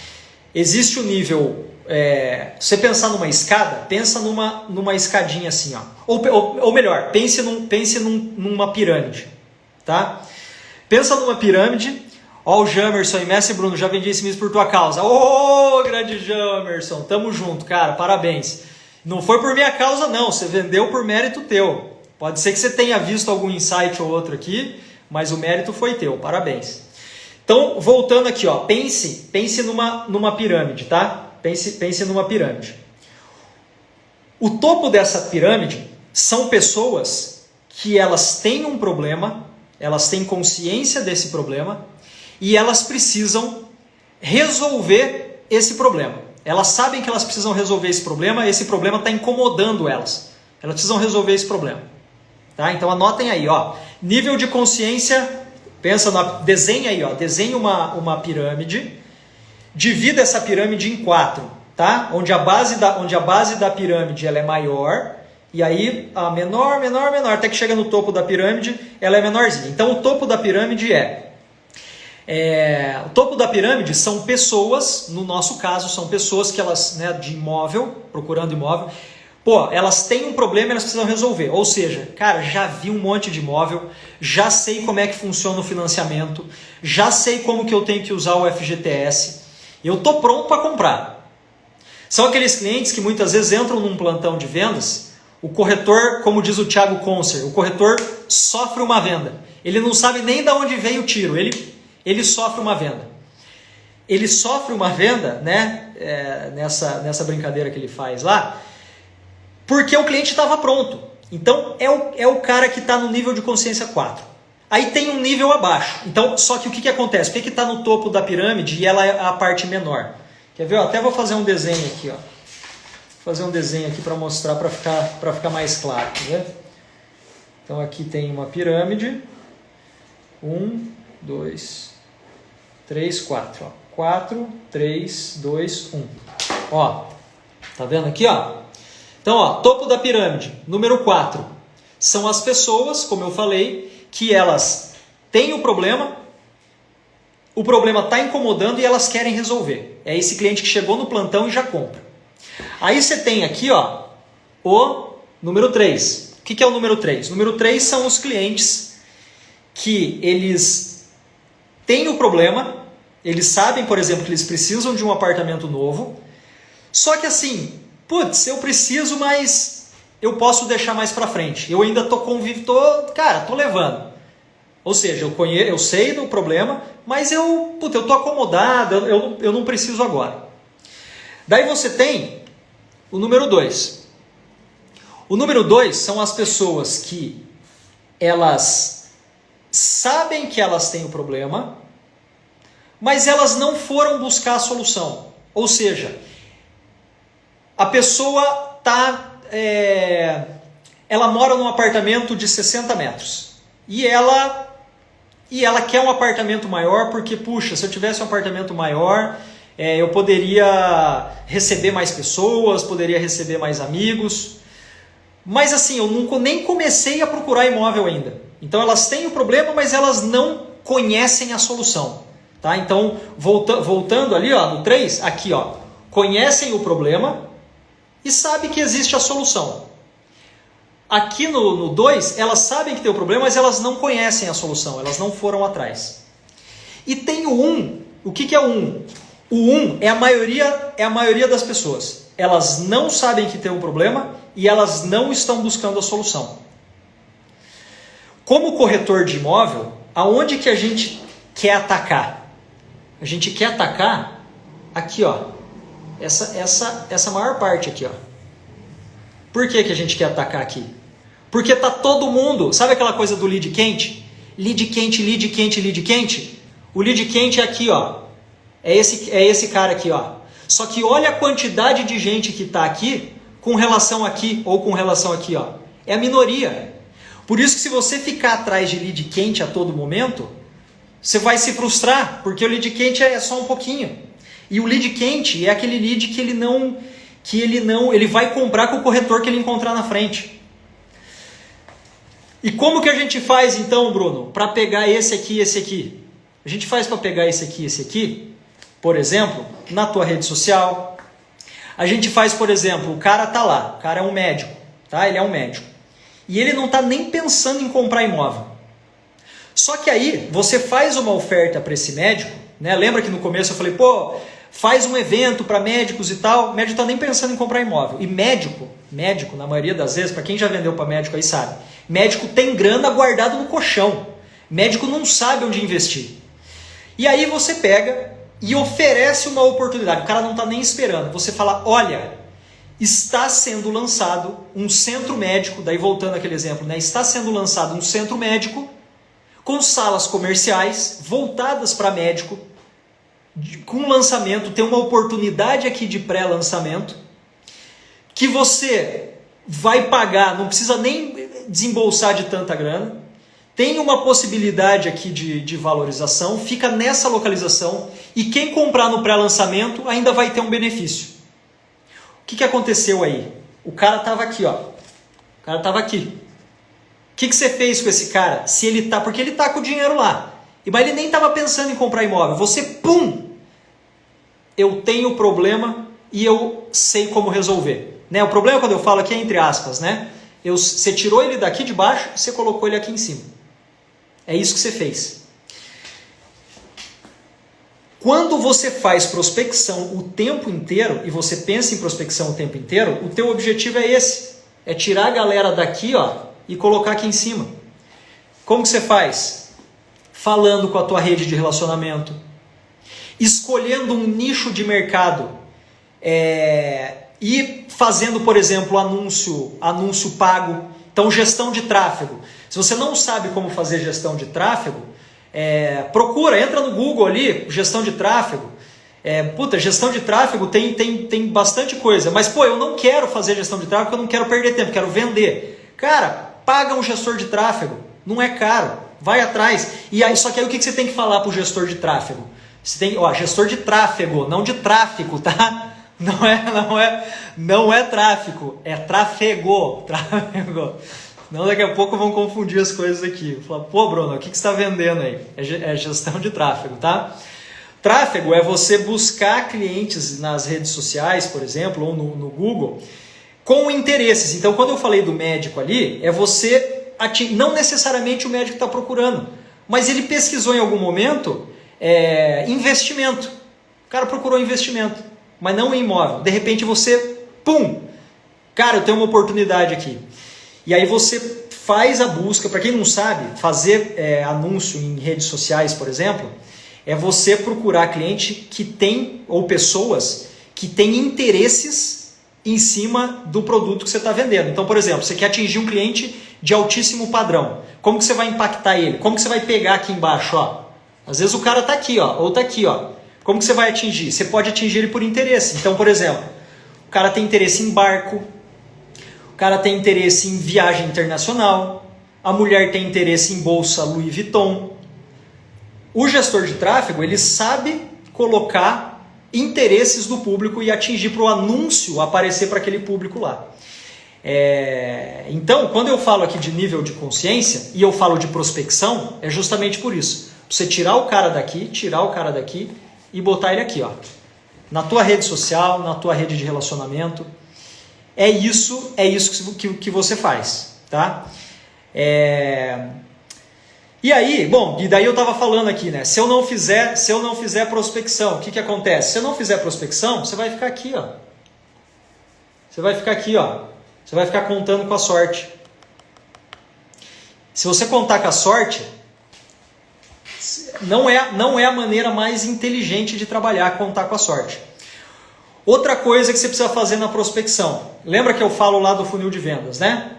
Existe o nível, você pensar numa escada, pensa numa escadinha assim, ó. Ou melhor, pense numa pirâmide, tá? Pensa numa pirâmide. O Jamerson e Mestre Bruno, já vendi esse mês por tua causa. Grande Jamerson, tamo junto, cara, parabéns. Não foi por minha causa não, você vendeu por mérito teu. Pode ser que você tenha visto algum insight ou outro aqui, mas o mérito foi teu, parabéns. Então, voltando aqui, ó, pense numa pirâmide, tá? Pense numa pirâmide. O topo dessa pirâmide são pessoas que elas têm um problema, elas têm consciência desse problema e elas precisam resolver esse problema. Elas sabem que elas precisam resolver esse problema está incomodando elas. Elas precisam resolver esse problema. Tá? Então anotem aí, ó, nível de consciência, desenha aí, ó, desenha uma pirâmide, divida essa pirâmide em 4, tá? Onde a base da pirâmide ela é maior, e aí a menor, até que chega no topo da pirâmide, ela é menorzinha. Então o topo da pirâmide o topo da pirâmide são pessoas, no nosso caso, são pessoas que elas, de imóvel, procurando imóvel, elas têm um problema e elas precisam resolver. Ou seja, cara, já vi um monte de imóvel, já sei como é que funciona o financiamento, já sei como que eu tenho que usar o FGTS, eu estou pronto para comprar. São aqueles clientes que muitas vezes entram num plantão de vendas, o corretor, como diz o Thiago Concer, o corretor sofre uma venda. Ele não sabe nem de onde veio o tiro, ele sofre uma venda. Ele sofre uma venda, nessa brincadeira que ele faz lá, porque o cliente estava pronto. Então, é o cara que está no nível de consciência 4. Aí tem um nível abaixo. Então, só que o que acontece? Por que está no topo da pirâmide e ela é a parte menor? Quer ver? Até vou fazer um desenho aqui. Vou fazer um desenho aqui para mostrar, para ficar mais claro. Quer ver? Então, aqui tem uma pirâmide. 1, 2, 3, 4. 4, 3, 2, 1. Tá vendo aqui? Então, topo da pirâmide, número 4, são as pessoas, como eu falei, que elas têm o problema está incomodando e elas querem resolver. É esse cliente que chegou no plantão e já compra. Aí você tem aqui, o número 3. O que é o número 3? O número 3 são os clientes que eles têm o problema, eles sabem, por exemplo, que eles precisam de um apartamento novo, só que assim, eu preciso, mas eu posso deixar mais para frente. Eu ainda tô tô levando. Ou seja, eu sei do problema, mas eu tô acomodado, eu não preciso agora. Daí você tem o número 2. O número 2 são as pessoas que elas sabem que elas têm o problema, mas elas não foram buscar a solução. Ou seja, a pessoa ela mora num apartamento de 60 metros e ela quer um apartamento maior porque, puxa, se eu tivesse um apartamento maior, eu poderia receber mais pessoas, poderia receber mais amigos. Mas assim, eu nem comecei a procurar imóvel ainda. Então elas têm o problema, mas elas não conhecem a solução. Tá? Então, voltando ali no 3, aqui, conhecem o problema e sabem que existe a solução. Aqui no 2, elas sabem que tem o problema, mas elas não conhecem a solução, elas não foram atrás. E tem o 1. O que é o 1? O 1 é a maioria das pessoas. Elas não sabem que tem um problema e elas não estão buscando a solução. Como corretor de imóvel, aonde que a gente quer atacar? A gente quer atacar aqui, essa maior parte aqui, Por que a gente quer atacar aqui? Porque tá todo mundo, sabe aquela coisa do lead quente? Lead quente, lead quente, lead quente? O lead quente é aqui, É esse cara aqui, Só que olha a quantidade de gente que está aqui com relação aqui ou com relação aqui, É a minoria. Por isso que se você ficar atrás de lead quente a todo momento, você vai se frustrar, porque o lead quente é só um pouquinho. E o lead quente é aquele lead que ele vai comprar com o corretor que ele encontrar na frente. E como que a gente faz então, Bruno, para pegar esse aqui e esse aqui? A gente faz para pegar esse aqui e esse aqui, por exemplo, na tua rede social. A gente faz, por exemplo, o cara tá lá, o cara é um médico, tá? Ele é um médico. E ele não está nem pensando em comprar imóvel. Só que aí você faz uma oferta para esse médico, né? Lembra que no começo eu falei, faz um evento para médicos e tal. O médico está nem pensando em comprar imóvel. E médico, na maioria das vezes, para quem já vendeu para médico aí sabe, médico tem grana guardada no colchão. Médico não sabe onde investir. E aí você pega e oferece uma oportunidade. O cara não está nem esperando. Você fala, olha, está sendo lançado um centro médico, daí voltando àquele exemplo, né? Está sendo lançado um centro médico com salas comerciais voltadas para médico, com lançamento, tem uma oportunidade aqui de pré-lançamento, que você vai pagar, não precisa nem desembolsar de tanta grana, tem uma possibilidade aqui de valorização, fica nessa localização, e quem comprar no pré-lançamento ainda vai ter um benefício. O que aconteceu aí? O cara estava aqui, O cara estava aqui. O que você fez com esse cara? Porque ele está com o dinheiro lá. Mas ele nem estava pensando em comprar imóvel. Você, eu tenho problema e eu sei como resolver. Né? O problema, quando eu falo aqui, é entre aspas, né? Você tirou ele daqui de baixo, você colocou ele aqui em cima. É isso que você fez. Quando você faz prospecção o tempo inteiro, e você pensa em prospecção o tempo inteiro, o teu objetivo é esse. É tirar a galera daqui, e colocar aqui em cima. Como que você faz? Falando com a tua rede de relacionamento, escolhendo um nicho de mercado, e fazendo, por exemplo, anúncio pago. Então, gestão de tráfego. Se você não sabe como fazer gestão de tráfego, entra no Google ali, gestão de tráfego. Gestão de tráfego tem bastante coisa. Mas, eu não quero fazer gestão de tráfego porque eu não quero perder tempo, quero vender. Cara, paga um gestor de tráfego. Não é caro. Vai atrás. Só que aí o que você tem que falar para o gestor de tráfego? Você tem, gestor de tráfego, não de tráfico, tá? Não é tráfico, é tráfego. Não, daqui a pouco vão confundir as coisas aqui. Falar, Bruno, o que você está vendendo aí? É gestão de tráfego, tá? Tráfego é você buscar clientes nas redes sociais, por exemplo, ou no Google, com interesses. Então, quando eu falei do médico ali, é você, não necessariamente o médico está procurando, mas ele pesquisou em algum momento investimento. O cara procurou investimento, mas não em imóvel. De repente você, Cara, eu tenho uma oportunidade aqui. E aí você faz a busca. Para quem não sabe, fazer anúncio em redes sociais, por exemplo, é você procurar cliente que tem, ou pessoas que têm interesses em cima do produto que você está vendendo. Então, por exemplo, você quer atingir um cliente de altíssimo padrão. Como que você vai impactar ele? Como que você vai pegar aqui embaixo? Ó? Às vezes o cara está aqui, ó, ou está aqui. Ó. Como que você vai atingir? Você pode atingir ele por interesse. Então, por exemplo, o cara tem interesse em barco, o cara tem interesse em viagem internacional, a mulher tem interesse em bolsa Louis Vuitton. O gestor de tráfego, ele sabe colocar interesses do público e atingir para o anúncio aparecer para aquele público lá. Então, quando eu falo aqui de nível de consciência e eu falo de prospecção, é justamente por isso. Você tirar o cara daqui e botar ele aqui, ó, na tua rede social, na tua rede de relacionamento. É isso que você faz, tá? E aí, bom, e daí eu estava falando aqui, né? Se eu não fizer prospecção, o que acontece? Se eu não fizer prospecção, você vai ficar aqui, ó. Você vai ficar aqui, ó. Você vai ficar contando com a sorte. Se você contar com a sorte, não é a maneira mais inteligente de trabalhar, contar com a sorte. Outra coisa que você precisa fazer na prospecção. Lembra que eu falo lá do funil de vendas, né?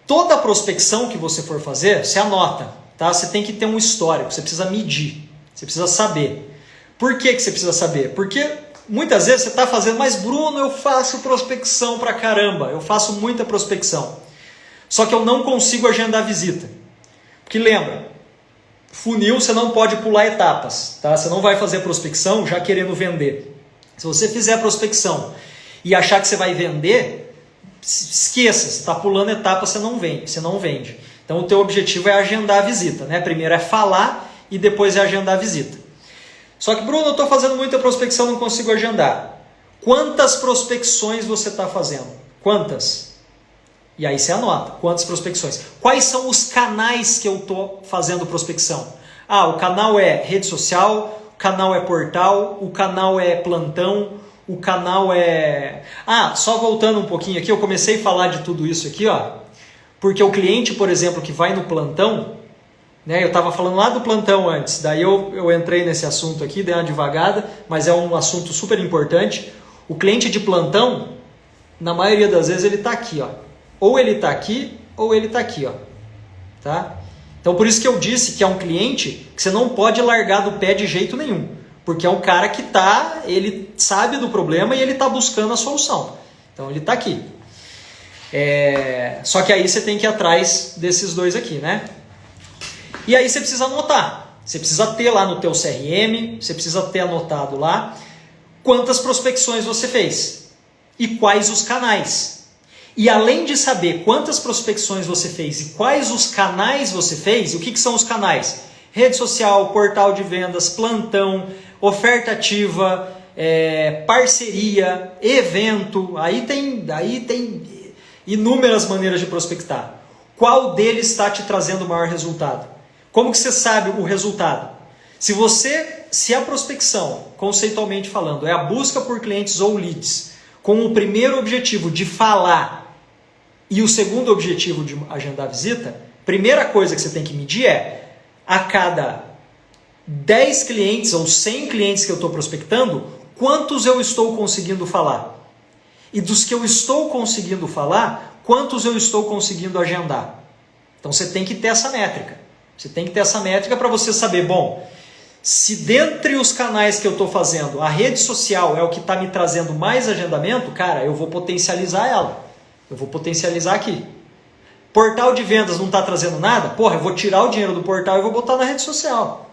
Toda prospecção que você for fazer, você anota, tá? Você tem que ter um histórico, você precisa medir, você precisa saber. Por que você precisa saber? Porque muitas vezes você está fazendo, mas Bruno, eu faço prospecção pra caramba, eu faço muita prospecção. Só que eu não consigo agendar visita. Porque lembra, funil você não pode pular etapas, tá? Você não vai fazer prospecção já querendo vender. Se você fizer prospecção e achar que você vai vender, esqueça, você está pulando etapa, você não vende. Então o teu objetivo é agendar a visita, né? Primeiro é falar e depois é agendar a visita. Só que, Bruno, eu estou fazendo muita prospecção, não consigo agendar. Quantas prospecções você está fazendo? Quantas? E aí você anota, quantas prospecções. Quais são os canais que eu estou fazendo prospecção? O canal é rede social, o canal é portal, o canal é plantão, o canal é... só voltando um pouquinho aqui, eu comecei a falar de tudo isso aqui, ó, porque o cliente, por exemplo, que vai no plantão, né, eu estava falando lá do plantão antes, daí eu entrei nesse assunto aqui, dei uma devagada, mas é um assunto super importante. O cliente de plantão, na maioria das vezes, ele está aqui, ó. Ou ele está aqui, ou ele está aqui, ó. Tá? Então, por isso que eu disse que é um cliente que você não pode largar do pé de jeito nenhum. Porque é um cara que ele sabe do problema e ele está buscando a solução. Então ele está aqui. Só que aí você tem que ir atrás desses dois aqui, né? E aí você precisa anotar. Você precisa ter lá no teu CRM, você precisa ter anotado lá quantas prospecções você fez e quais os canais. E além de saber quantas prospecções você fez e quais os canais você fez, o que são os canais? Rede social, portal de vendas, plantão, oferta ativa, parceria, evento, aí tem inúmeras maneiras de prospectar. Qual deles está te trazendo o maior resultado? Como que você sabe o resultado? Se a prospecção, conceitualmente falando, é a busca por clientes ou leads, com o primeiro objetivo de falar e o segundo objetivo de agendar visita, primeira coisa que você tem que medir é a cada 10 clientes ou 100 clientes que eu estou prospectando, quantos eu estou conseguindo falar? E dos que eu estou conseguindo falar, quantos eu estou conseguindo agendar? Então você tem que ter essa métrica. Você tem que ter essa métrica para você saber, bom, se dentre os canais que eu estou fazendo, a rede social é o que está me trazendo mais agendamento, cara, eu vou potencializar ela. Eu vou potencializar aqui. Portal de vendas não está trazendo nada? Porra, eu vou tirar o dinheiro do portal e vou botar na rede social.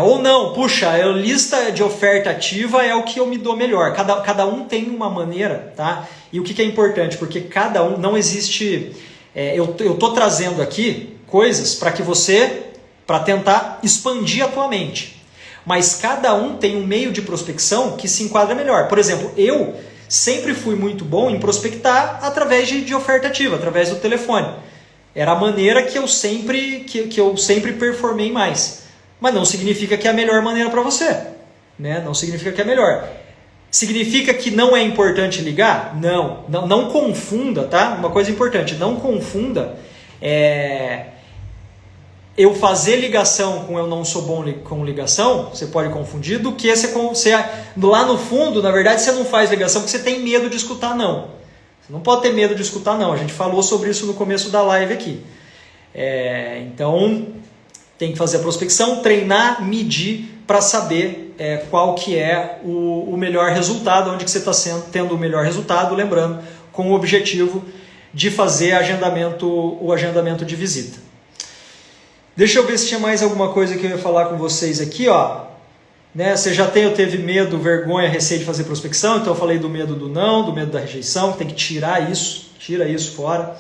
Ou não, puxa, a lista de oferta ativa é o que eu me dou melhor. Cada um tem uma maneira, tá? E o que é importante? Porque cada um, não existe... eu estou trazendo aqui coisas para tentar expandir a tua mente. Mas cada um tem um meio de prospecção que se enquadra melhor. Por exemplo, eu sempre fui muito bom em prospectar através de oferta ativa, através do telefone. Era a maneira que eu sempre performei mais. Mas não significa que é a melhor maneira para você. Né? Não significa que é melhor. Significa que não é importante ligar? Não confunda, tá? Uma coisa importante, não confunda eu fazer ligação com eu não sou bom com ligação, você pode confundir, do que você lá no fundo, na verdade, você não faz ligação porque você tem medo de escutar não. Você não pode ter medo de escutar não, a gente falou sobre isso no começo da live aqui. Então, tem que fazer a prospecção, treinar, medir para saber qual que é o melhor resultado, onde que você está tendo o melhor resultado, lembrando, com o objetivo de fazer o agendamento de visita. Deixa eu ver se tinha mais alguma coisa que eu ia falar com vocês aqui, ó. Né? Você já teve medo, vergonha, receio de fazer prospecção, então eu falei do medo do não, do medo da rejeição, tem que tirar isso, tira isso fora.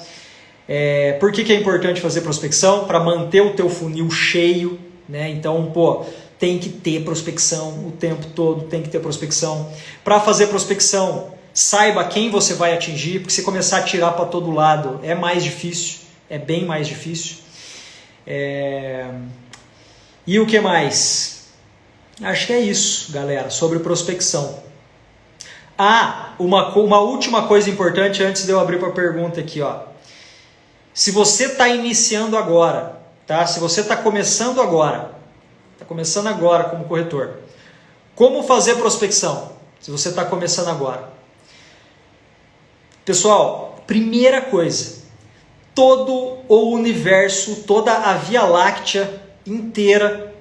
Por que é importante fazer prospecção? Para manter o teu funil cheio, né? Então, tem que ter prospecção o tempo todo, tem que ter prospecção. Para fazer prospecção, saiba quem você vai atingir, porque se começar a tirar para todo lado é mais difícil, é bem mais difícil. E o que mais? Acho que é isso, galera, sobre prospecção. Uma última coisa importante antes de eu abrir para a pergunta aqui, ó. Se você está iniciando agora, tá? Se você está começando agora como corretor, como fazer prospecção? Se você está começando agora. Pessoal, primeira coisa, todo o universo, toda a Via Láctea inteira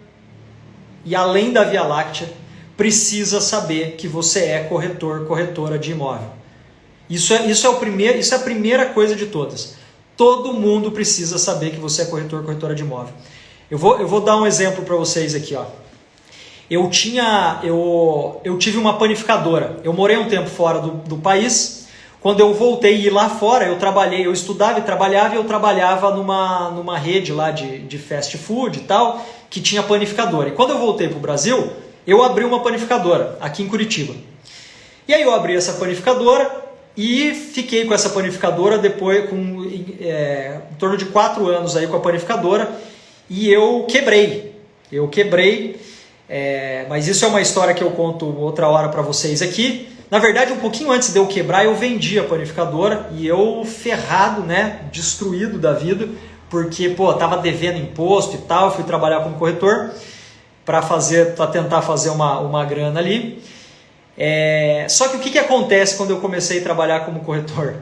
e além da Via Láctea precisa saber que você é corretor, corretora de imóvel. Isso é a primeira coisa de todas. Todo mundo precisa saber que você é corretor, corretora de imóvel. Eu vou dar um exemplo para vocês aqui, ó. Eu tive uma panificadora. Eu morei um tempo fora do país. Quando eu voltei e lá fora, eu estudava e eu trabalhava numa rede lá de fast food e tal, que tinha panificadora. E quando eu voltei para o Brasil, eu abri uma panificadora aqui em Curitiba. E aí eu abri essa panificadora e fiquei com essa panificadora depois em torno de 4 anos aí com a panificadora e eu quebrei. Mas isso é uma história que eu conto outra hora para vocês aqui. Na verdade, um pouquinho antes de eu quebrar, eu vendi a panificadora e eu ferrado, né, destruído da vida, porque, tava devendo imposto e tal, fui trabalhar como corretor para tentar fazer uma grana ali. Só que o que acontece quando eu comecei a trabalhar como corretor?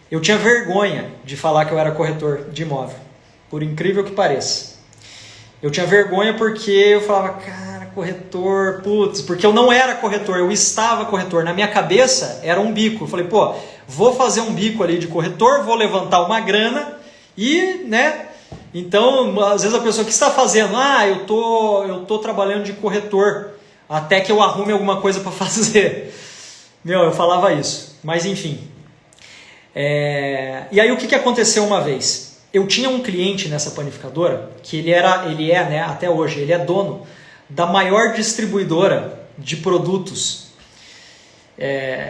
Eu tinha vergonha de falar que eu era corretor de imóvel, por incrível que pareça. Eu tinha vergonha porque eu falava, cara, corretor, porque eu não era corretor, eu estava corretor. Na minha cabeça era um bico. Eu falei, vou fazer um bico ali de corretor, vou levantar uma grana e, né? Então, às vezes a pessoa, o que está fazendo? Eu tô trabalhando de corretor até que eu arrume alguma coisa para fazer. Eu falava isso. Mas, enfim. E aí, o que aconteceu uma vez? Eu tinha um cliente nessa panificadora, que ele é, né, até hoje, ele é dono da maior distribuidora de produtos.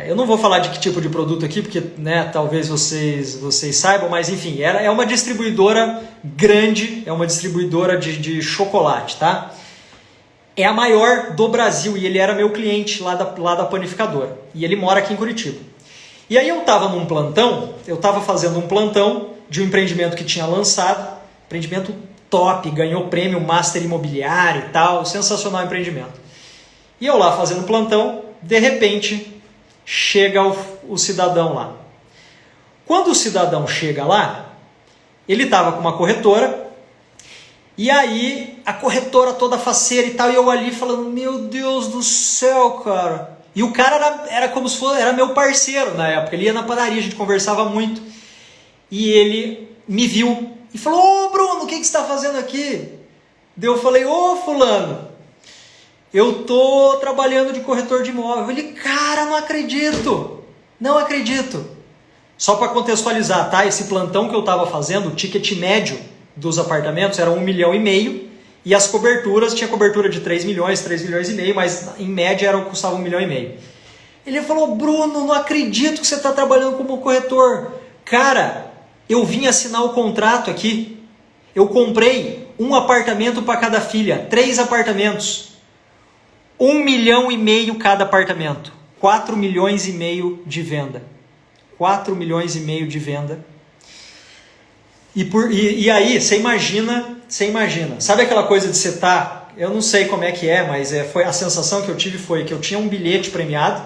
Eu não vou falar de que tipo de produto aqui, porque, né, talvez vocês saibam, mas enfim, é uma distribuidora grande, é uma distribuidora de chocolate, tá? É a maior do Brasil e ele era meu cliente lá da panificadora. E ele mora aqui em Curitiba. E aí eu estava fazendo um plantão de um empreendimento que tinha lançado, empreendimento top, ganhou prêmio Master Imobiliário e tal, sensacional empreendimento. E eu lá fazendo plantão, de repente chega o cidadão lá. Quando o cidadão chega lá, ele estava com uma corretora, e aí a corretora toda faceira e tal, e eu ali falando, meu Deus do céu, cara. E o cara era como se fosse, era meu parceiro na época, ele ia na padaria, a gente conversava muito. E ele me viu e falou, ô Bruno, o que você está fazendo aqui? Daí eu falei, ô fulano, eu tô trabalhando de corretor de imóvel. Ele, cara, não acredito. Só para contextualizar, tá? Esse plantão que eu estava fazendo, o ticket médio dos apartamentos era 1,5 milhão e as coberturas, tinha cobertura de 3 milhões, 3 milhões e meio, mas em média custava 1,5 milhão. Ele falou, Bruno, não acredito que você está trabalhando como corretor. Cara, eu vim assinar o contrato aqui, eu comprei um apartamento para cada filha, 3 apartamentos, 1,5 milhão cada apartamento. 4 milhões e meio de venda. 4 milhões e meio de venda. E aí, você imagina, sabe aquela coisa de você estar, eu não sei como é que é, mas foi a sensação que eu tive foi que eu tinha um bilhete premiado,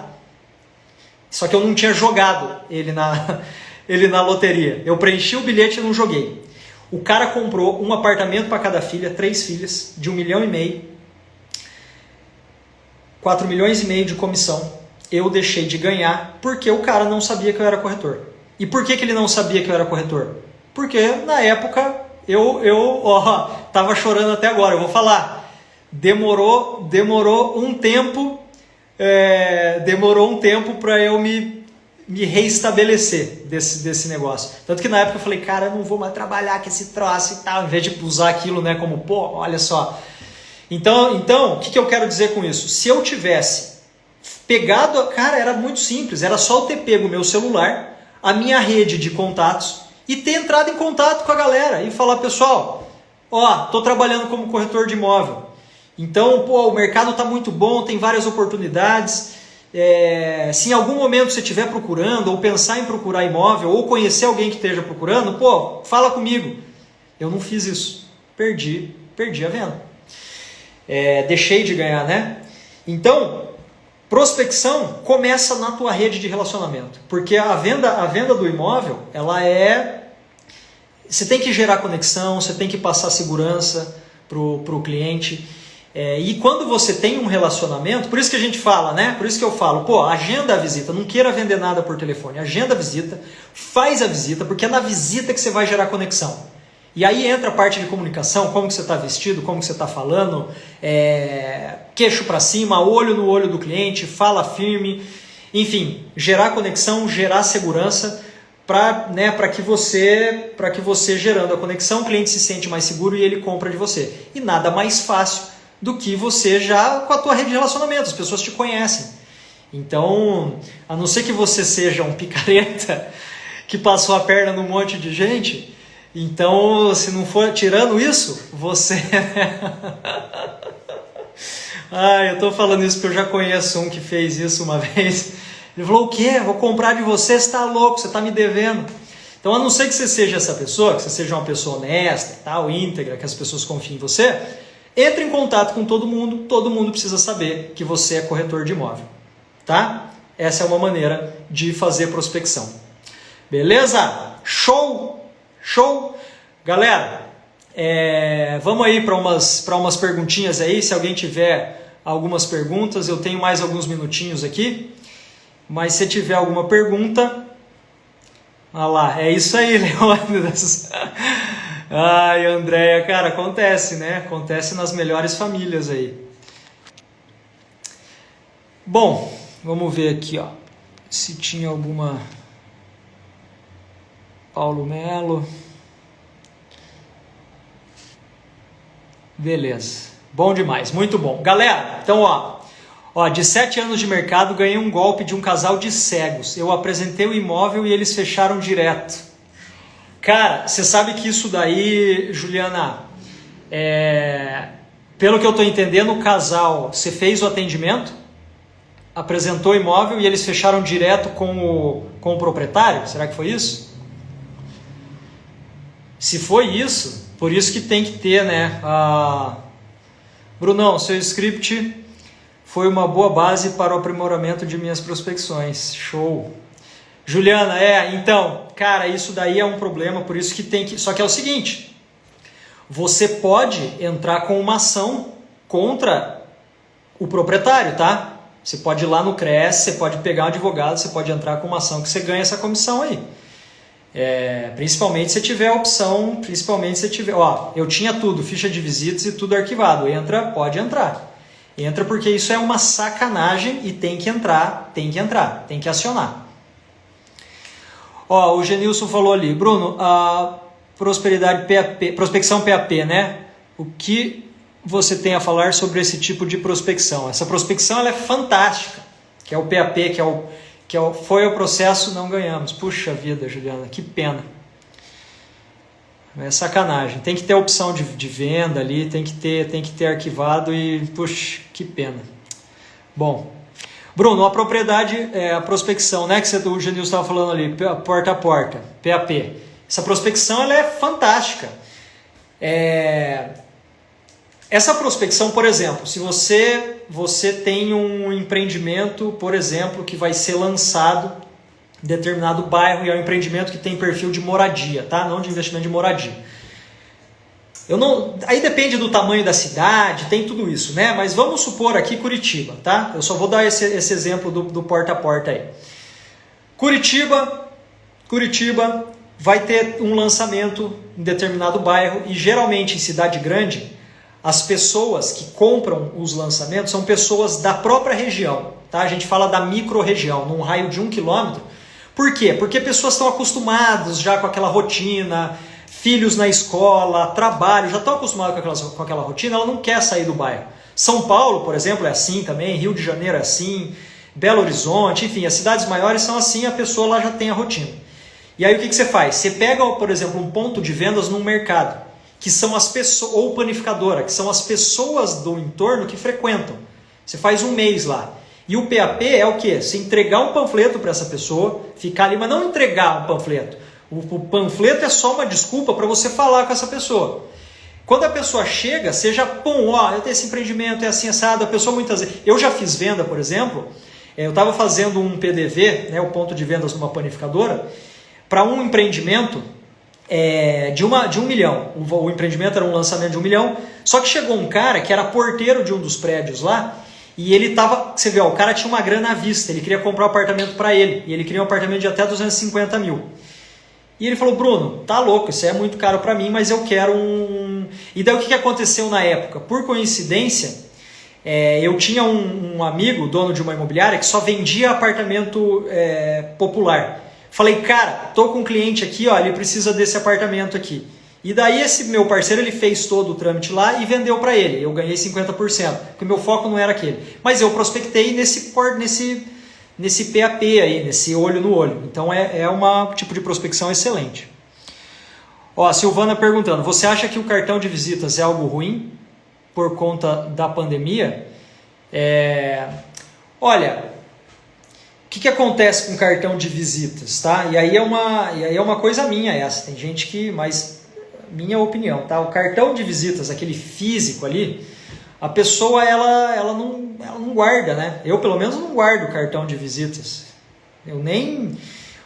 só que eu não tinha jogado ele na loteria. Eu preenchi o bilhete e não joguei. O cara comprou um apartamento para cada filha, 3 filhas, de 1,5 milhão, 4 milhões e meio de comissão. Eu deixei de ganhar porque o cara não sabia que eu era corretor. E por que ele não sabia que eu era corretor? Porque na época eu tava chorando até agora, eu vou falar. Demorou um tempo para eu me reestabelecer desse negócio. Tanto que na época eu falei, cara, eu não vou mais trabalhar com esse troço e tal, em vez de usar aquilo, né, como, pô, olha só. Então, o que eu quero dizer com isso? Se eu tivesse pegado, cara, era muito simples, era só eu ter pego o meu celular, a minha rede de contatos e ter entrado em contato com a galera e falar, pessoal, tô trabalhando como corretor de imóvel. Então, pô, o mercado está muito bom, tem várias oportunidades. Se em algum momento você estiver procurando ou pensar em procurar imóvel ou conhecer alguém que esteja procurando, pô, fala comigo. Eu não fiz isso. Perdi a venda. Deixei de ganhar, né? Então, prospecção começa na tua rede de relacionamento. Porque a venda do imóvel, você tem que gerar conexão, você tem que passar segurança para o cliente. E quando você tem um relacionamento, por isso que a gente fala, né? Por isso que eu falo, pô, agenda a visita, não queira vender nada por telefone, agenda a visita, faz a visita, porque é na visita que você vai gerar conexão. E aí entra a parte de comunicação, como que você está vestido, como que você está falando, queixo para cima, olho no olho do cliente, fala firme, enfim, gerar conexão, gerar segurança, para que você gerando a conexão, o cliente se sente mais seguro e ele compra de você. E nada mais fácil do que você já com a tua rede de relacionamento, as pessoas te conhecem. Então, a não ser que você seja um picareta que passou a perna num monte de gente, então, se não for tirando isso, você... eu tô falando isso porque eu já conheço um que fez isso uma vez. Ele falou, o quê? Vou comprar de você, você tá louco, você tá me devendo. Então, a não ser que você seja essa pessoa, que você seja uma pessoa honesta, tal, íntegra, que as pessoas confiem em você, entre em contato com todo mundo precisa saber que você é corretor de imóvel, tá? Essa é uma maneira de fazer prospecção. Beleza? Show! Galera, vamos aí para umas perguntinhas aí, se alguém tiver algumas perguntas, eu tenho mais alguns minutinhos aqui, mas se tiver alguma pergunta, olha lá, é isso aí, Leônidas. Ai, Andréia, cara, acontece, né? Acontece nas melhores famílias aí. Bom, vamos ver aqui, ó, se tinha alguma... Paulo Melo. Beleza. Bom demais, muito bom. Galera, então ó, de 7 anos de mercado ganhei um golpe de um casal de cegos. Eu apresentei o imóvel e eles fecharam direto. Cara, você sabe que isso daí, Juliana, pelo que eu estou entendendo, o casal, você fez o atendimento, apresentou o imóvel e eles fecharam direto com o proprietário? Será que foi isso? Se foi isso, por isso que tem que ter, né? Brunão, seu script foi uma boa base para o aprimoramento de minhas prospecções. Show! Juliana, então, cara, isso daí é um problema, por isso que tem que... Só que é o seguinte, você pode entrar com uma ação contra o proprietário, tá? Você pode ir lá no CRES, você pode pegar um advogado, você pode entrar com uma ação que você ganha essa comissão aí. Principalmente se tiver a opção, eu tinha tudo, ficha de visitas e tudo arquivado, pode entrar. Entra porque isso é uma sacanagem e tem que entrar, tem que acionar. O Genilson falou ali, Bruno, a prospecção PAP, né? O que você tem a falar sobre esse tipo de prospecção? Essa prospecção ela é fantástica, que é o PAP, foi o processo, não ganhamos. Puxa vida, Juliana, que pena. É sacanagem. Tem que ter a opção de venda ali, tem que ter arquivado e, puxa, que pena. Bom, Bruno, a propriedade, a prospecção, né, que o Genil estava falando ali, porta a porta, PAP. Essa prospecção ela é fantástica. Essa prospecção, por exemplo, se você tem um empreendimento, por exemplo, que vai ser lançado em determinado bairro e é um empreendimento que tem perfil de moradia, tá? Não de investimento, de moradia. Aí depende do tamanho da cidade, tem tudo isso, né? Mas vamos supor aqui Curitiba, tá? Eu só vou dar esse exemplo do porta a porta aí. Curitiba vai ter um lançamento em determinado bairro e geralmente em cidade grande, as pessoas que compram os lançamentos são pessoas da própria região, tá? A gente fala da micro-região, num raio de 1 quilômetro. Por quê? Porque pessoas estão acostumadas já com aquela rotina, filhos na escola, trabalho, já estão acostumados com aquela rotina, ela não quer sair do bairro. São Paulo, por exemplo, é assim também, Rio de Janeiro é assim, Belo Horizonte, enfim, as cidades maiores são assim, a pessoa lá já tem a rotina. E aí o que você faz? Você pega, por exemplo, um ponto de vendas num mercado, que são as pessoas, ou panificadora, que são as pessoas do entorno que frequentam. Você faz um mês lá. E o PAP é o quê? Você entregar um panfleto para essa pessoa, ficar ali, mas não entregar um panfleto. O panfleto é só uma desculpa para você falar com essa pessoa. Quando a pessoa chega, você já, eu tenho esse empreendimento, é assim, assado. A pessoa muitas vezes... Eu já fiz venda, por exemplo, eu estava fazendo um PDV, né, o ponto de vendas numa panificadora, para um empreendimento de 1 milhão. O empreendimento era um lançamento de 1 milhão, só que chegou um cara que era porteiro de um dos prédios lá, e ele estava, você vê, o cara tinha uma grana à vista, ele queria comprar um apartamento para ele, e ele queria um apartamento de até 250 mil. E ele falou, Bruno, tá louco, isso é muito caro para mim, mas eu quero um... E daí o que aconteceu na época? Por coincidência, eu tinha um amigo, dono de uma imobiliária, que só vendia apartamento popular. Falei, cara, tô com um cliente aqui, ó, ele precisa desse apartamento aqui. E daí esse meu parceiro, ele fez todo o trâmite lá e vendeu para ele. Eu ganhei 50%, porque o meu foco não era aquele. Mas eu prospectei nesse PAP aí, nesse olho no olho. Então é um tipo de prospecção excelente. Ó, a Silvana perguntando, você acha que o cartão de visitas é algo ruim por conta da pandemia? Olha, o que acontece com o cartão de visitas, tá? E aí é uma coisa minha essa, tem gente que... Mas minha opinião, tá? O cartão de visitas, aquele físico ali, a pessoa ela não guarda, né? Eu pelo menos não guardo o cartão de visitas.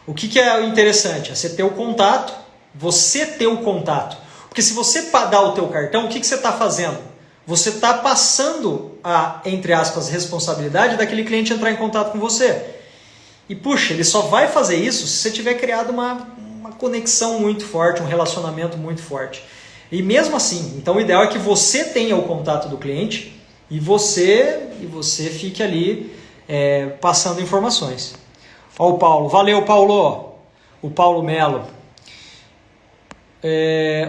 O que é interessante? É você ter o contato, Porque se você dar o teu cartão, o que você está fazendo? Você está passando a, entre aspas, responsabilidade daquele cliente entrar em contato com você. E puxa, ele só vai fazer isso se você tiver criado uma conexão muito forte, um relacionamento muito forte. E mesmo assim, então o ideal é que você tenha o contato do cliente e você fique ali passando informações. Ó o Paulo, valeu Paulo, o Paulo Melo.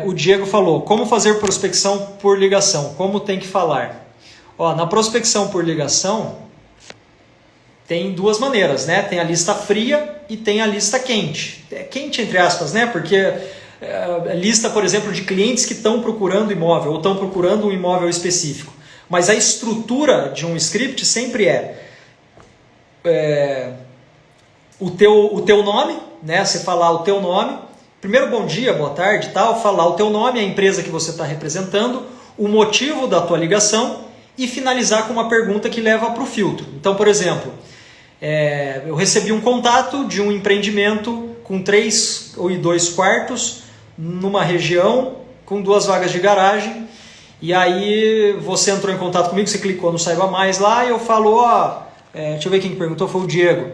O Diego falou, como fazer prospecção por ligação, como tem que falar? Ó, na prospecção por ligação tem duas maneiras, né? Tem a lista fria e tem a lista quente. É quente entre aspas, né? Porque lista, por exemplo, de clientes que estão procurando imóvel ou estão procurando um imóvel específico. Mas a estrutura de um script sempre o teu nome, né? Você falar o teu nome, primeiro bom dia, boa tarde, tal, falar o teu nome, a empresa que você está representando, o motivo da tua ligação e finalizar com uma pergunta que leva para o filtro. Então, por exemplo, eu recebi um contato de um empreendimento com 3 ou 2 quartos numa região com 2 vagas de garagem. E aí você entrou em contato comigo, você clicou no Saiba Mais lá e eu falo, deixa eu ver quem perguntou, foi o Diego.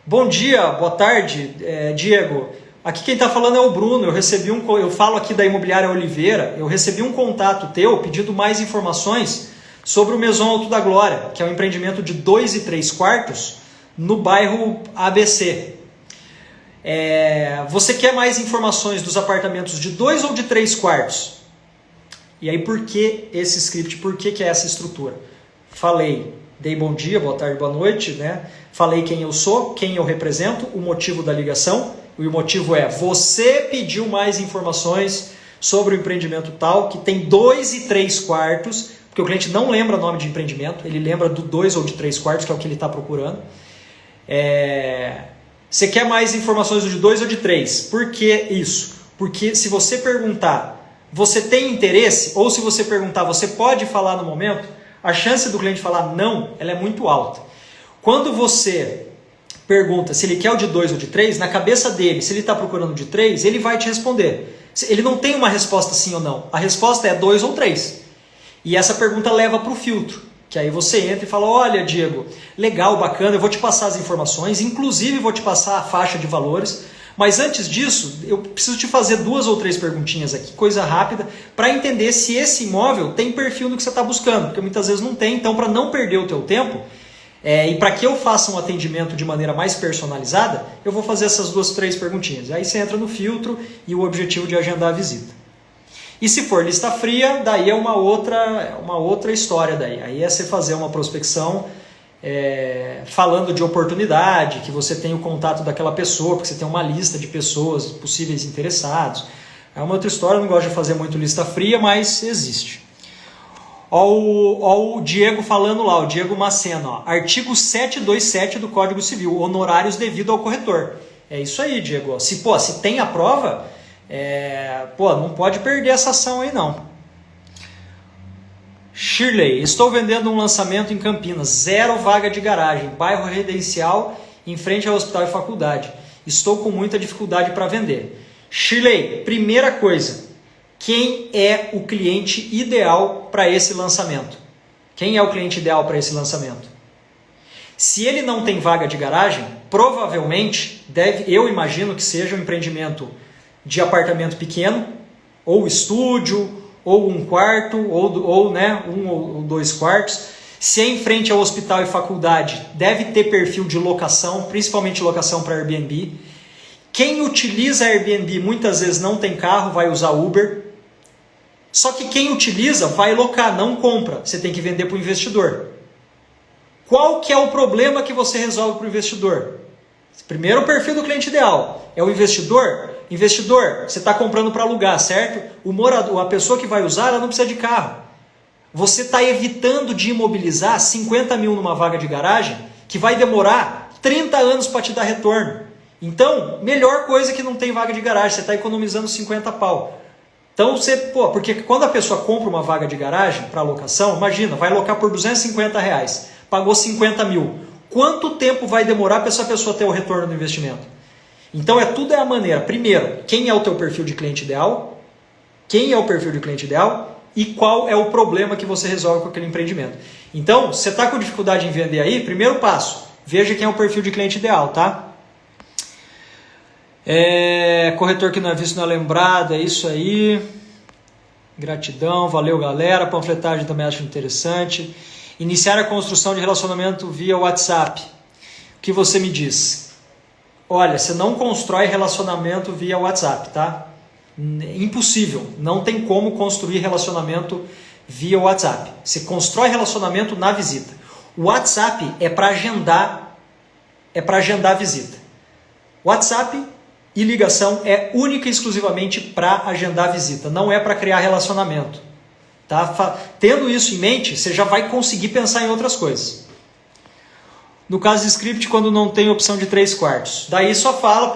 Bom dia, boa tarde, Diego. Aqui quem está falando é o Bruno, eu falo aqui da Imobiliária Oliveira, eu recebi um contato teu pedindo mais informações sobre o Maison Alto da Glória, que é um empreendimento de 2 e 3 quartos no bairro ABC. Você quer mais informações dos apartamentos de 2 ou de 3 quartos? E aí por que esse script, por que é essa estrutura? Falei, dei bom dia, boa tarde, boa noite, né? Falei quem eu sou, quem eu represento, o motivo da ligação, e o motivo você pediu mais informações sobre o empreendimento tal, que tem 2 e 3 quartos, porque o cliente não lembra o nome de empreendimento, ele lembra do 2 ou de 3 quartos, que é o que ele está procurando. Você quer mais informações do de 2 ou de 3? Por que isso? Porque se você perguntar, você tem interesse? Ou se você perguntar, você pode falar no momento? A chance do cliente falar não, ela é muito alta. Quando você pergunta se ele quer o de 2 ou de 3, na cabeça dele, se ele está procurando o de 3, ele vai te responder. Ele não tem uma resposta sim ou não. A resposta é 2 ou 3. E essa pergunta leva para o filtro. Que aí você entra e fala, olha Diego, legal, bacana, eu vou te passar as informações, inclusive vou te passar a faixa de valores, mas antes disso, eu preciso te fazer 2 ou 3 perguntinhas aqui, coisa rápida, para entender se esse imóvel tem perfil no que você está buscando, porque muitas vezes não tem, então para não perder o teu tempo, e para que eu faça um atendimento de maneira mais personalizada, eu vou fazer essas 2, 3 perguntinhas. Aí você entra no filtro e o objetivo de agendar a visita. E se for lista fria, daí é uma outra história. Aí é você fazer uma prospecção falando de oportunidade, que você tem o contato daquela pessoa, porque você tem uma lista de pessoas possíveis interessados. É uma outra história, eu não gosto de fazer muito lista fria, mas existe. Ó o Diego falando lá, o Diego Maceno, ó, artigo 727 do Código Civil, honorários devido ao corretor. É isso aí, Diego. Se tem a prova, não pode perder essa ação aí não. Shirley, estou vendendo um lançamento em Campinas, 0 vaga de garagem, bairro residencial, em frente ao hospital e faculdade. Estou com muita dificuldade para vender. Shirley, primeira coisa, quem é o cliente ideal para esse lançamento? Quem é o cliente ideal para esse lançamento? Se ele não tem vaga de garagem, provavelmente eu imagino que seja um empreendimento de apartamento pequeno, ou estúdio, ou 1 quarto, ou 1 ou 2 quartos. Se é em frente ao hospital e faculdade, deve ter perfil de locação, principalmente locação para Airbnb. Quem utiliza Airbnb muitas vezes não tem carro, vai usar Uber. Só que quem utiliza vai locar, não compra. Você tem que vender para o investidor. Qual que é o problema que você resolve para o investidor? Primeiro, o perfil do cliente ideal. É o investidor? Investidor, você está comprando para alugar, certo? A pessoa que vai usar, ela não precisa de carro. Você está evitando de imobilizar 50 mil numa vaga de garagem, que vai demorar 30 anos para te dar retorno. Então, melhor coisa que não tem vaga de garagem, você está economizando 50 pau. Então, porque quando a pessoa compra uma vaga de garagem para locação, imagina, vai locar por R$250, pagou 50 mil. Quanto tempo vai demorar para essa pessoa ter o retorno do investimento? Então, tudo é a maneira. Primeiro, quem é o teu perfil de cliente ideal? Quem é o perfil de cliente ideal? E qual é o problema que você resolve com aquele empreendimento? Então, você está com dificuldade em vender aí? Primeiro passo, veja quem é o perfil de cliente ideal, tá? Corretor que não é visto, não é lembrado, é isso aí. Gratidão, valeu galera. Panfletagem também acho interessante. Iniciar a construção de relacionamento via WhatsApp. O que você me diz? Olha, você não constrói relacionamento via WhatsApp, tá? Impossível. Não tem como construir relacionamento via WhatsApp. Você constrói relacionamento na visita. O WhatsApp é para agendar a visita. WhatsApp e ligação é única e exclusivamente para agendar a visita, não é para criar relacionamento. Tá? Tendo isso em mente, você já vai conseguir pensar em outras coisas. No caso de script, quando não tem opção de 3 quartos. Daí só fala,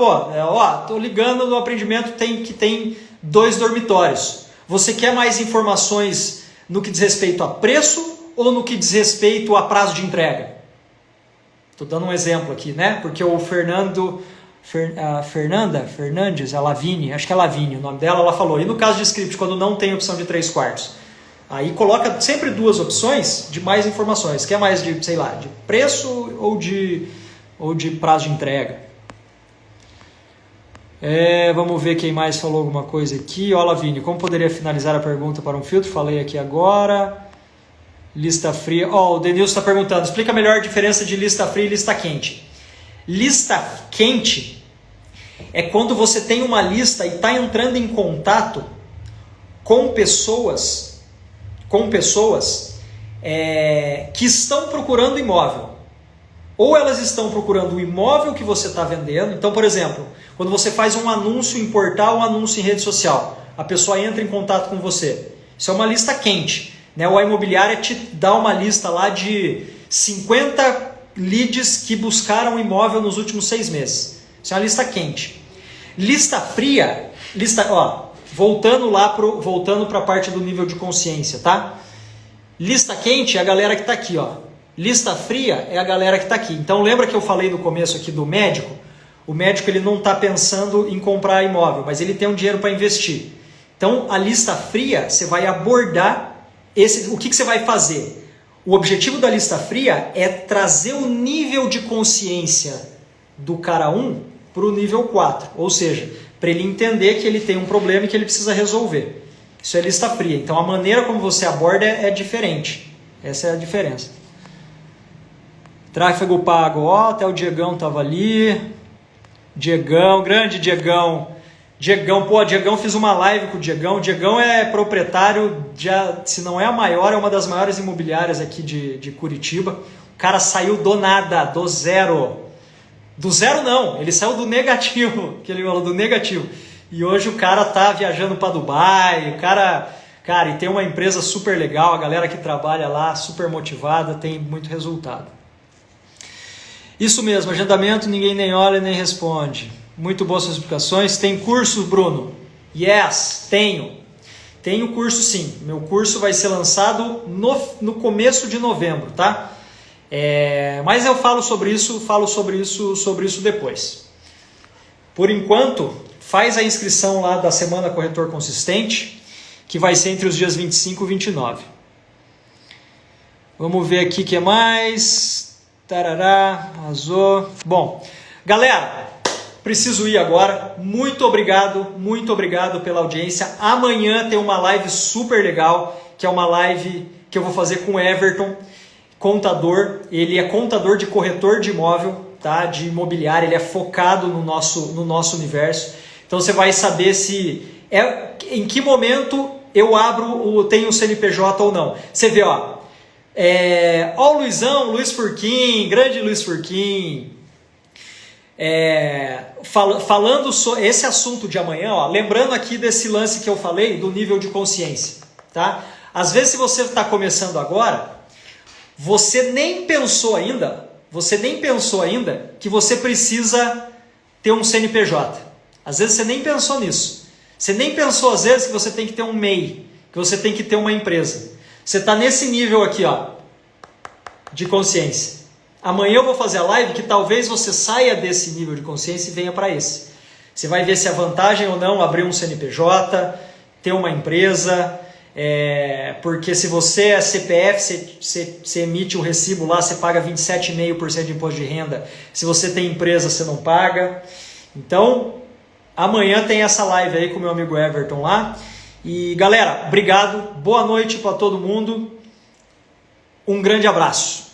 tô ligando no empreendimento que tem 2 dormitórios. Você quer mais informações no que diz respeito a preço ou no que diz respeito a prazo de entrega? Estou dando um exemplo aqui, né? Porque o Fernandes, a Lavínia, acho que é Lavínia o nome dela, ela falou, e no caso de script, quando não tem opção de 3 quartos? Aí coloca sempre 2 opções de mais informações, que é mais de, de preço ou de prazo de entrega. Vamos ver quem mais falou alguma coisa aqui. Ó, Lavínia, como poderia finalizar a pergunta para um filtro? Falei aqui agora. Lista fria. O Denilson está perguntando, explica melhor a diferença de lista fria e lista quente. Lista quente é quando você tem uma lista e está entrando em contato com pessoas que estão procurando imóvel. Ou elas estão procurando o imóvel que você está vendendo. Então, por exemplo, quando você faz um anúncio em portal, um anúncio em rede social, a pessoa entra em contato com você. Isso é uma lista quente. Né? O A Imobiliária te dá uma lista lá de 50 leads que buscaram imóvel nos últimos 6 meses. Isso é uma lista quente. Lista fria, voltando para a parte do nível de consciência, tá? Lista quente é a galera que está aqui, ó. Lista fria é a galera que está aqui. Então lembra que eu falei no começo aqui do médico? O médico ele não está pensando em comprar imóvel, mas ele tem um dinheiro para investir. Então a lista fria você vai abordar o que você vai fazer? O objetivo da lista fria é trazer o nível de consciência do cara 1 para o nível 4. Ou seja, para ele entender que ele tem um problema e que ele precisa resolver. Isso é lista fria. Então a maneira como você aborda é diferente. Essa é a diferença. Tráfego pago, até o Diegão estava ali. Diegão, grande Diegão. Diegão, fiz uma live com o Diegão. O Diegão é proprietário, se não é a maior, é uma das maiores imobiliárias aqui de Curitiba. O cara saiu do nada, do zero. Do zero não, ele saiu do negativo, que ele falou do negativo. E hoje o cara tá viajando para Dubai, cara, e tem uma empresa super legal, a galera que trabalha lá, super motivada, tem muito resultado. Isso mesmo, agendamento, ninguém nem olha nem responde. Muito boas suas explicações. Tem curso, Bruno? Yes, tenho. Tenho curso sim. Meu curso vai ser lançado no começo de novembro, tá? Mas eu falo sobre isso depois. Por enquanto, faz a inscrição lá da Semana Corretor Consistente, que vai ser entre os dias 25 e 29. Vamos ver aqui o que mais. Tarará, arrasou. Bom, galera, preciso ir agora. Muito obrigado pela audiência. Amanhã tem uma live super legal, que é uma live que eu vou fazer com o Everton, contador. Ele é contador de corretor de imóvel, tá? De imobiliária. Ele é focado no nosso universo. Então você vai saber em que momento eu tenho o CNPJ ou não. Você vê, ó. Ó o Luizão, Luiz Furquim, grande Luiz Furquim. Falando sobre esse assunto de amanhã, ó, lembrando aqui desse lance que eu falei do nível de consciência, tá? Às vezes, se você está começando agora, você nem pensou ainda que você precisa ter um CNPJ. Às vezes você nem pensou nisso. Você nem pensou às vezes que você tem que ter um MEI, que você tem que ter uma empresa. Você está nesse nível aqui, ó, de consciência. Amanhã eu vou fazer a live que talvez você saia desse nível de consciência e venha para esse. Você vai ver se é vantagem ou não abrir um CNPJ, ter uma empresa, porque se você é CPF, você emite o recibo lá, você paga 27,5% de imposto de renda. Se você tem empresa, você não paga. Então, amanhã tem essa live aí com o meu amigo Everton lá. E galera, obrigado, boa noite para todo mundo, um grande abraço.